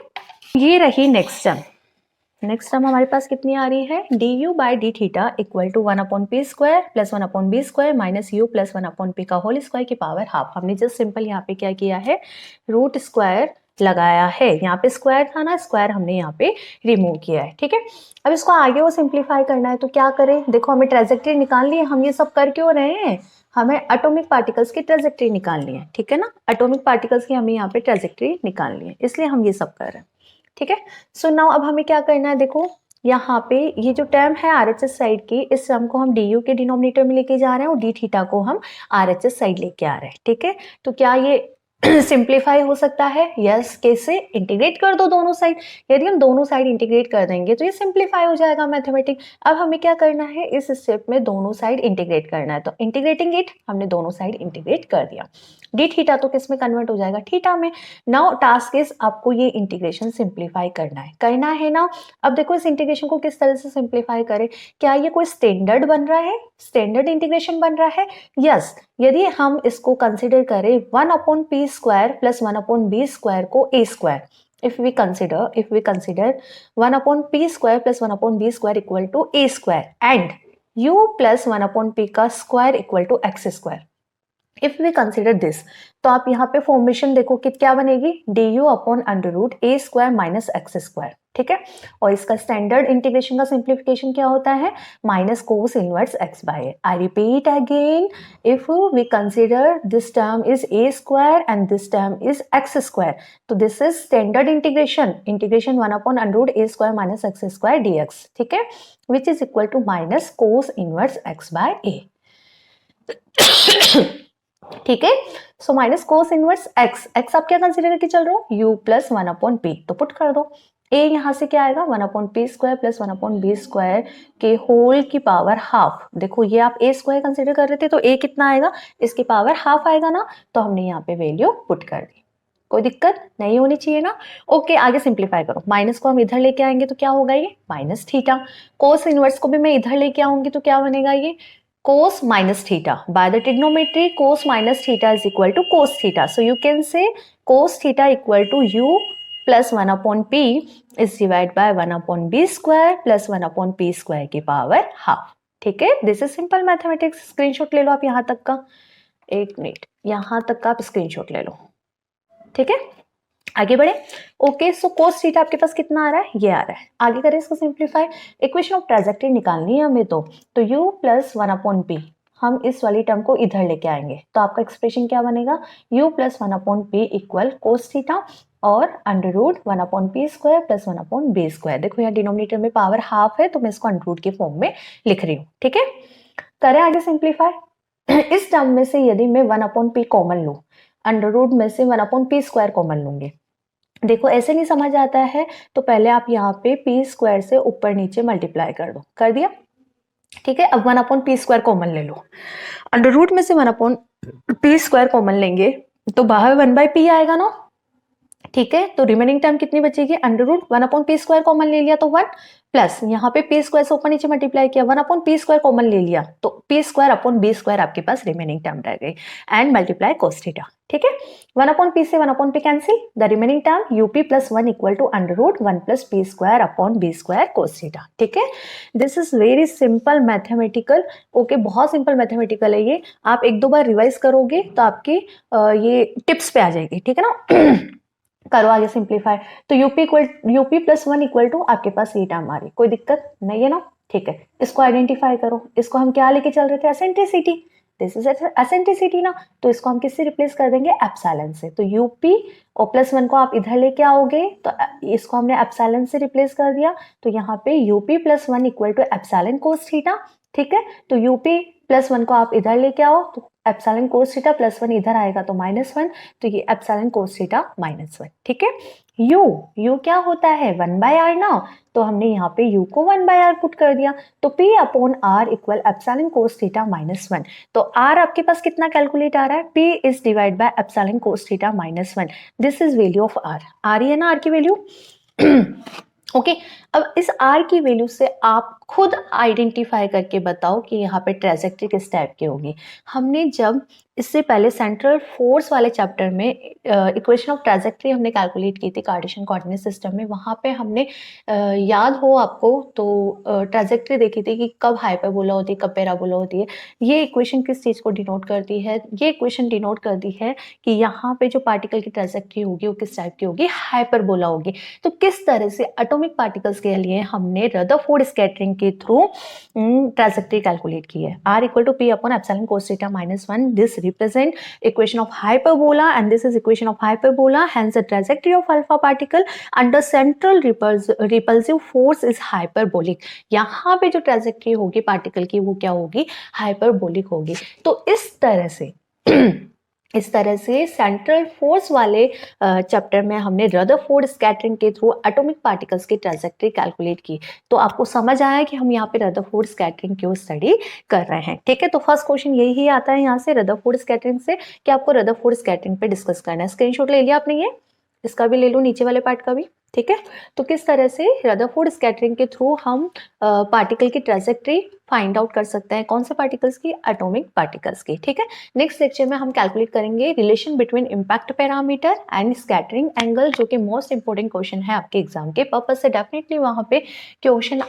ये रही नेक्स्ट टर्म। नेक्स्ट टर्म हमारे पास कितनी आ रही है, du/d equal to 1/p² plus 1/b² minus u plus 1/p का होल स्क्वायर की पावर हाफ। हमने जस्ट सिंपल यहाँ पे क्या किया है, रूट स्क्वायर लगाया है, यहाँ पे स्क्वायर था ना, स्क्वायर हमने यहाँ पे रिमूव किया है। ठीक है, अब इसको आगे वो सिंप्लीफाई करना है तो क्या करें, देखो हमें ट्रेजेक्टरी निकालनी है, हम ये सब कर क्यों रहे हैं, हमें एटॉमिक पार्टिकल्स की ट्रेजेक्टरी निकालनी है। ठीक है ना, एटॉमिक पार्टिकल्स की हमें यहाँ पे ट्रेजेक्टरी निकालनी है, इसलिए हम ये सब कर रहे हैं। ठीक है, सो नाउ अब हमें क्या करना है, देखो यहाँ पे ये जो टर्म है आरएचएस साइड की, इस टर्म को हम डी के डिनोमिनेटर में लेके जा रहे हैं और डी थीटा को हम आरएचएस साइड लेके आ रहे हैं। ठीक है, तो क्या ये सिंप्लीफाई हो सकता है, यस। कैसे, इंटीग्रेट कर दो दोनों साइड, यदि हम दोनों साइड इंटीग्रेट कर देंगे तो ये सिंप्लीफाई हो जाएगा मैथमेटिक। अब हमें क्या करना है, इस स्टेप में दोनों साइड इंटीग्रेट करना है, तो इंटीग्रेटिंग इट, हमने दोनों साइड इंटीग्रेट कर दिया, डी थीटा तो किस में कन्वर्ट हो जाएगा, थीटा में। नाउ टास्क इज आपको ये इंटीग्रेशन सिंप्लीफाई करना है ना। अब देखो इस इंटीग्रेशन को किस तरह से सिंप्लीफाई करें, क्या ये कोई स्टैंडर्ड बन रहा है, स्टैंडर्ड इंटीग्रेशन बन रहा है, यस। यदि हम इसको कंसिडर करें 1/p² प्लस 1/b² को a², if we consider 1/p² plus 1/b² equal to a² and u plus 1/p का square equal to x², if we consider this, तो आप यहाँ पे फॉर्मेशन देखो कि क्या बनेगी, du/√a² माइनस x²। ठीक है, और इसका स्टैंडर्ड इंटीग्रेशन का सिंप्लीफिकेशन क्या होता है, minus cos inverse x/a। I repeat again, if we consider this term is a² and this term is x², तो this is standard integration 1/√a² minus x² dx। ठीक है, which is equal to minus cos inverse x/a। ठीक है, so minus cos inverse x आप क्या consider करके चल रहे हो, u प्लस 1/p, तो पुट कर दो, a यहाँ से क्या आएगा 1/p² प्लस 1/b² के होल की पावर हाफ। देखो ये आप a² कंसीडर कर रहे थे तो a कितना आएगा, इसकी पावर हाफ आएगा ना, तो हमने यहाँ पे वैल्यू पुट कर दी, कोई दिक्कत नहीं होनी चाहिए ना। ओके, आगे सिंप्लीफाई करो, माइनस को हम इधर लेके आएंगे तो क्या होगा, ये माइनस थीटा, कोस इनवर्स को भी मैं इधर लेके आऊंगी तो क्या बनेगा, ये cos minus theta. By the trigonometry, cos minus theta is equal to cos theta. So you can say cos theta equal to u plus 1/p is divided by 1/b² plus 1/p² की power half. ठीक है, this is simple mathematics. Screenshot ले लो आप यहाँ तक का, एक minute, यहाँ तक का आप स्क्रीनशॉट ले लो। ठीक है, आगे बढ़े। ओके, सो कोस थीटा आपके पास कितना आ रहा है, ये आ रहा है। आगे करें इसको सिंप्लीफाई, इक्वेशन ऑफ ट्रांजैक्टरी निकालनी है हमें, तो u प्लस 1/p, हम इस वाली टर्म को इधर लेके आएंगे, तो आपका एक्सप्रेशन क्या बनेगा, u plus 1/p equal cos theta और under root 1/p square plus 1/b square. देखो यहाँ डिनोमिनेटर में पावर हाफ है, तो मैं इसको अंडर रूट के फॉर्म में लिख रही हूँ, ठीक है। करें आगे सिंप्लीफाई। इस टर्म में से यदि मैं 1/p कॉमन लूँ, अंडर रूट में से 1/p स्क्वायर कॉमन लूंगी, देखो ऐसे नहीं समझ आता है, तो पहले आप यहाँ पे p स्क्वायर से ऊपर नीचे मल्टीप्लाई कर दो, कर दिया, ठीक है। अब 1/p स्क्वायर कॉमन ले लो, अंडर रूट में से 1/p स्क्वायर कॉमन लेंगे तो बाहर 1/p आएगा ना, ठीक है। तो रिमेनिंग टर्म कितनी बचेगी, under root 1/p square common ले लिया तो 1 प्लस यहाँ पे p स्क्वायर से ऊपर नीचे मल्टीप्लाई किया, 1/p स्क्वायर कॉमन ले लिया तो p square upon b square आपके पास रिमेनिंग टर्म रह गई, एंड मल्टीप्लाई कोस थीटा, ठीक है। 1/p से 1/p cancel, the remaining term up plus 1 equal to under root 1 plus p square upon b square cos theta, ठीक है। This is very simple mathematical, okay, बहुत simple mathematical है ये। आप एक दो बार रिवाइज करोगे तो आपकी ये टिप्स पे आ जाएगी, ठीक है ना। करो आगे सिंप्लीफाई, तो यूपी प्लस 1 इक्वल टू आपके पास ये टर्म आ रही, कोई दिक्कत नहीं है ना, ठीक है। इसको आइडेंटिफाई करो, इसको हम क्या लेके चल रहे थे, एसेंट्रिसिटी, दिस इज एसेंट्रिसिटी ना, तो इसको हम किससे रिप्लेस कर देंगे, एप्सिलॉन से। तो यूपी और प्लस 1 को आप इधर लेके आओगे, तो इसको हमने एप्सिलॉन से रिप्लेस कर दिया, तो यहाँ पे UP plus 1 equal to epsilon cos theta, ठीक है। तो यूपी प्लस 1 को आप इधर लेके आओ, तो एप्सिलॉन कोस थीटा प्लस 1 इधर आएगा तो -1, तो ये एप्सिलॉन कोस थीटा -1, ठीक है। u क्या होता है, 1/r ना, तो हमने यहाँ पे u को 1/r पुट कर दिया, तो p upon r equal epsilon cos theta -1, तो r आपके पास कितना कैलकुलेट आ रहा है, p is divide by epsilon cos theta -1, this is value of r, आ रही है ना r की वैल्यू। ओके अब इस r की वैल्यू से आप खुद आइडेंटिफाई करके बताओ कि यहाँ पे ट्रेजेक्ट्री किस टाइप की होगी। हमने जब इससे पहले सेंट्रल फोर्स वाले चैप्टर में इक्वेशन ऑफ ट्रेजेक्ट्री हमने कैलकुलेट की थी कार्टेशियन कोऑर्डिनेट सिस्टम में, वहाँ पे हमने याद हो आपको तो ट्रेजेक्ट्री देखी थी कि कब हाइपरबोला होती है, कब पैराबोला होती है। ये इक्वेशन किस चीज़ को डिनोट करती है, ये इक्वेशन डिनोट करती है कि यहाँ पे जो पार्टिकल की ट्रेजेक्ट्री होगी वो किस टाइप की होगी, हाइपरबोला होगी। तो किस तरह से एटॉमिक पार्टिकल्स के लिए हमने रदरफोर्ड स्कैटरिंग के थ्रू ट्रेजेक्ट्री कैलकुलेट की है, r equal to p upon epsilon cos theta -1, this represent equation of hyperbola and this is equation of hyperbola, hence the trajectory of alpha particle under central repulsive force is hyperbolic. यहाँ पे जो trajectory होगी particle की वो क्या होगी, hyperbolic होगी। तो इस तरह से सेंट्रल फोर्स वाले चैप्टर में हमने रदरफोर्ड स्कैटरिंग के थ्रू एटॉमिक पार्टिकल्स की ट्रेजेक्ट्री कैलकुलेट की। तो आपको समझ आया कि हम यहाँ पे रदरफोर्ड स्कैटरिंग क्यों स्टडी कर रहे हैं, ठीक है। तो फर्स्ट क्वेश्चन यही आता है यहाँ से रदरफोर्ड स्कैटरिंग से कि आपको रदरफोर्ड स्कैटरिंग पे डिस्कस करना है। स्क्रीनशॉट ले लिया आपने, ये इसका भी ले लो, नीचे वाले पार्ट का भी, ठीक है। तो किस तरह से रदरफोर्ड स्कैटरिंग के थ्रू हम पार्टिकल की ट्रेजेक्ट्री फाइंड आउट कर सकते हैं, कौन से पार्टिकल्स की, एटॉमिक पार्टिकल्स की, ठीक है। नेक्स्ट लेक्चर में हम कैलकुलेट करेंगे relation between impact parameter and scattering angle, जो कि मोस्ट इंपॉर्टेंट क्वेश्चन है आपके एग्जाम के पर्पज से, डेफिनेटली वहां पे क्वेश्चन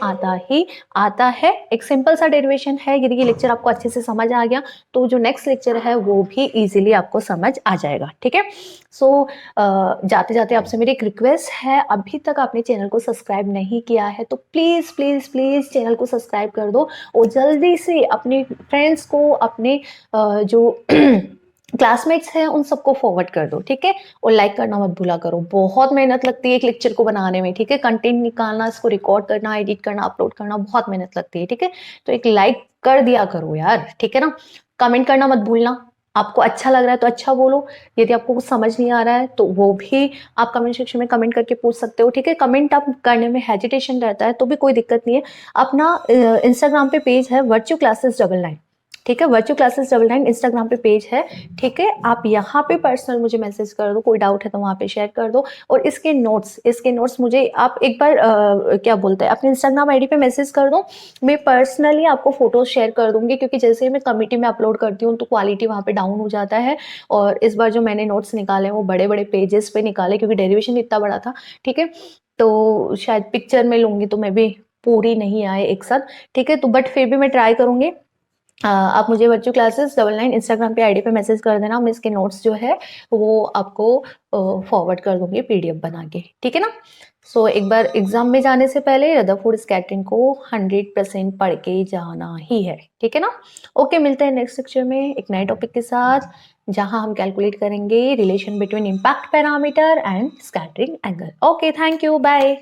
आता है। एक सिंपल सा डेरिवेशन है, यदि ये लेक्चर आपको अच्छे से समझ आ गया तो जो नेक्स्ट लेक्चर है वो भी इजीली आपको समझ आ जाएगा, ठीक है। सो जाते जाते आपसे मेरी एक रिक्वेस्ट है, अभी तक आपने चैनल को सब्सक्राइब नहीं किया है तो प्लीज प्लीज प्लीज चैनल को सब्सक्राइब कर दो और जल्दी से अपने फ्रेंड्स को, अपने जो क्लासमेट्स हैं उन सबको फॉरवर्ड कर दो, ठीक है। और लाइक करना मत भूला करो, बहुत मेहनत लगती है एक लेक्चर को बनाने में, ठीक है। कंटेंट निकालना, इसको रिकॉर्ड करना, एडिट करना, अपलोड करना बहुत मेहनत लगती है, ठीक है। तो एक लाइक कर दिया करो यार, ठीक है ना। कमेंट करना मत भूलना, आपको अच्छा लग रहा है तो अच्छा बोलो, यदि आपको कुछ समझ नहीं आ रहा है तो वो भी आप कमेंट सेक्शन में कमेंट करके पूछ सकते हो, ठीक है। कमेंट आप करने में हेजिटेशन रहता है तो भी कोई दिक्कत नहीं है, अपना इंस्टाग्राम पे पेज है वर्चू क्लासेस 99, ठीक है। वर्चू क्लासेस 99 इंस्टाग्राम पे पेज है, ठीक है। आप यहाँ पे पर्सनल मुझे मैसेज कर दो, कोई डाउट है तो वहाँ पे शेयर कर दो। और इसके नोट्स मुझे आप एक बार क्या बोलते हैं अपने इंस्टाग्राम आईडी पे मैसेज कर दो, मैं पर्सनली आपको फोटोज शेयर कर दूंगी, क्योंकि जैसे ही मैं कमेटी में अपलोड करती हूँ तो क्वालिटी वहाँ पे डाउन हो जाता है। और इस बार जो मैंने नोट्स निकाले वो बड़े बड़े पेजेस पे निकाले, क्योंकि डेरिवेशन इतना बड़ा था, ठीक है। तो शायद पिक्चर में लूंगी तो मैं भी पूरी नहीं आए एक साथ, ठीक है। तो बट फिर भी मैं ट्राई करूंगी आप मुझे वर्चुअल क्लासेस 99 इंस्टाग्राम पे आईडी पे मैसेज कर देना, मैं इसके नोट्स जो है वो आपको फॉरवर्ड कर दूंगी पीडीएफ बना के, ठीक है ना। सो एक बार एग्जाम में जाने से पहले रदरफोर्ड स्कैटरिंग को 100% पढ़ के जाना ही है, ठीक है ना। ओके, मिलते हैं नेक्स्ट लेक्चर में एक नए टॉपिक के साथ, जहां हम कैलकुलेट करेंगे relation between impact parameter and scattering angle. Okay, thank you, bye.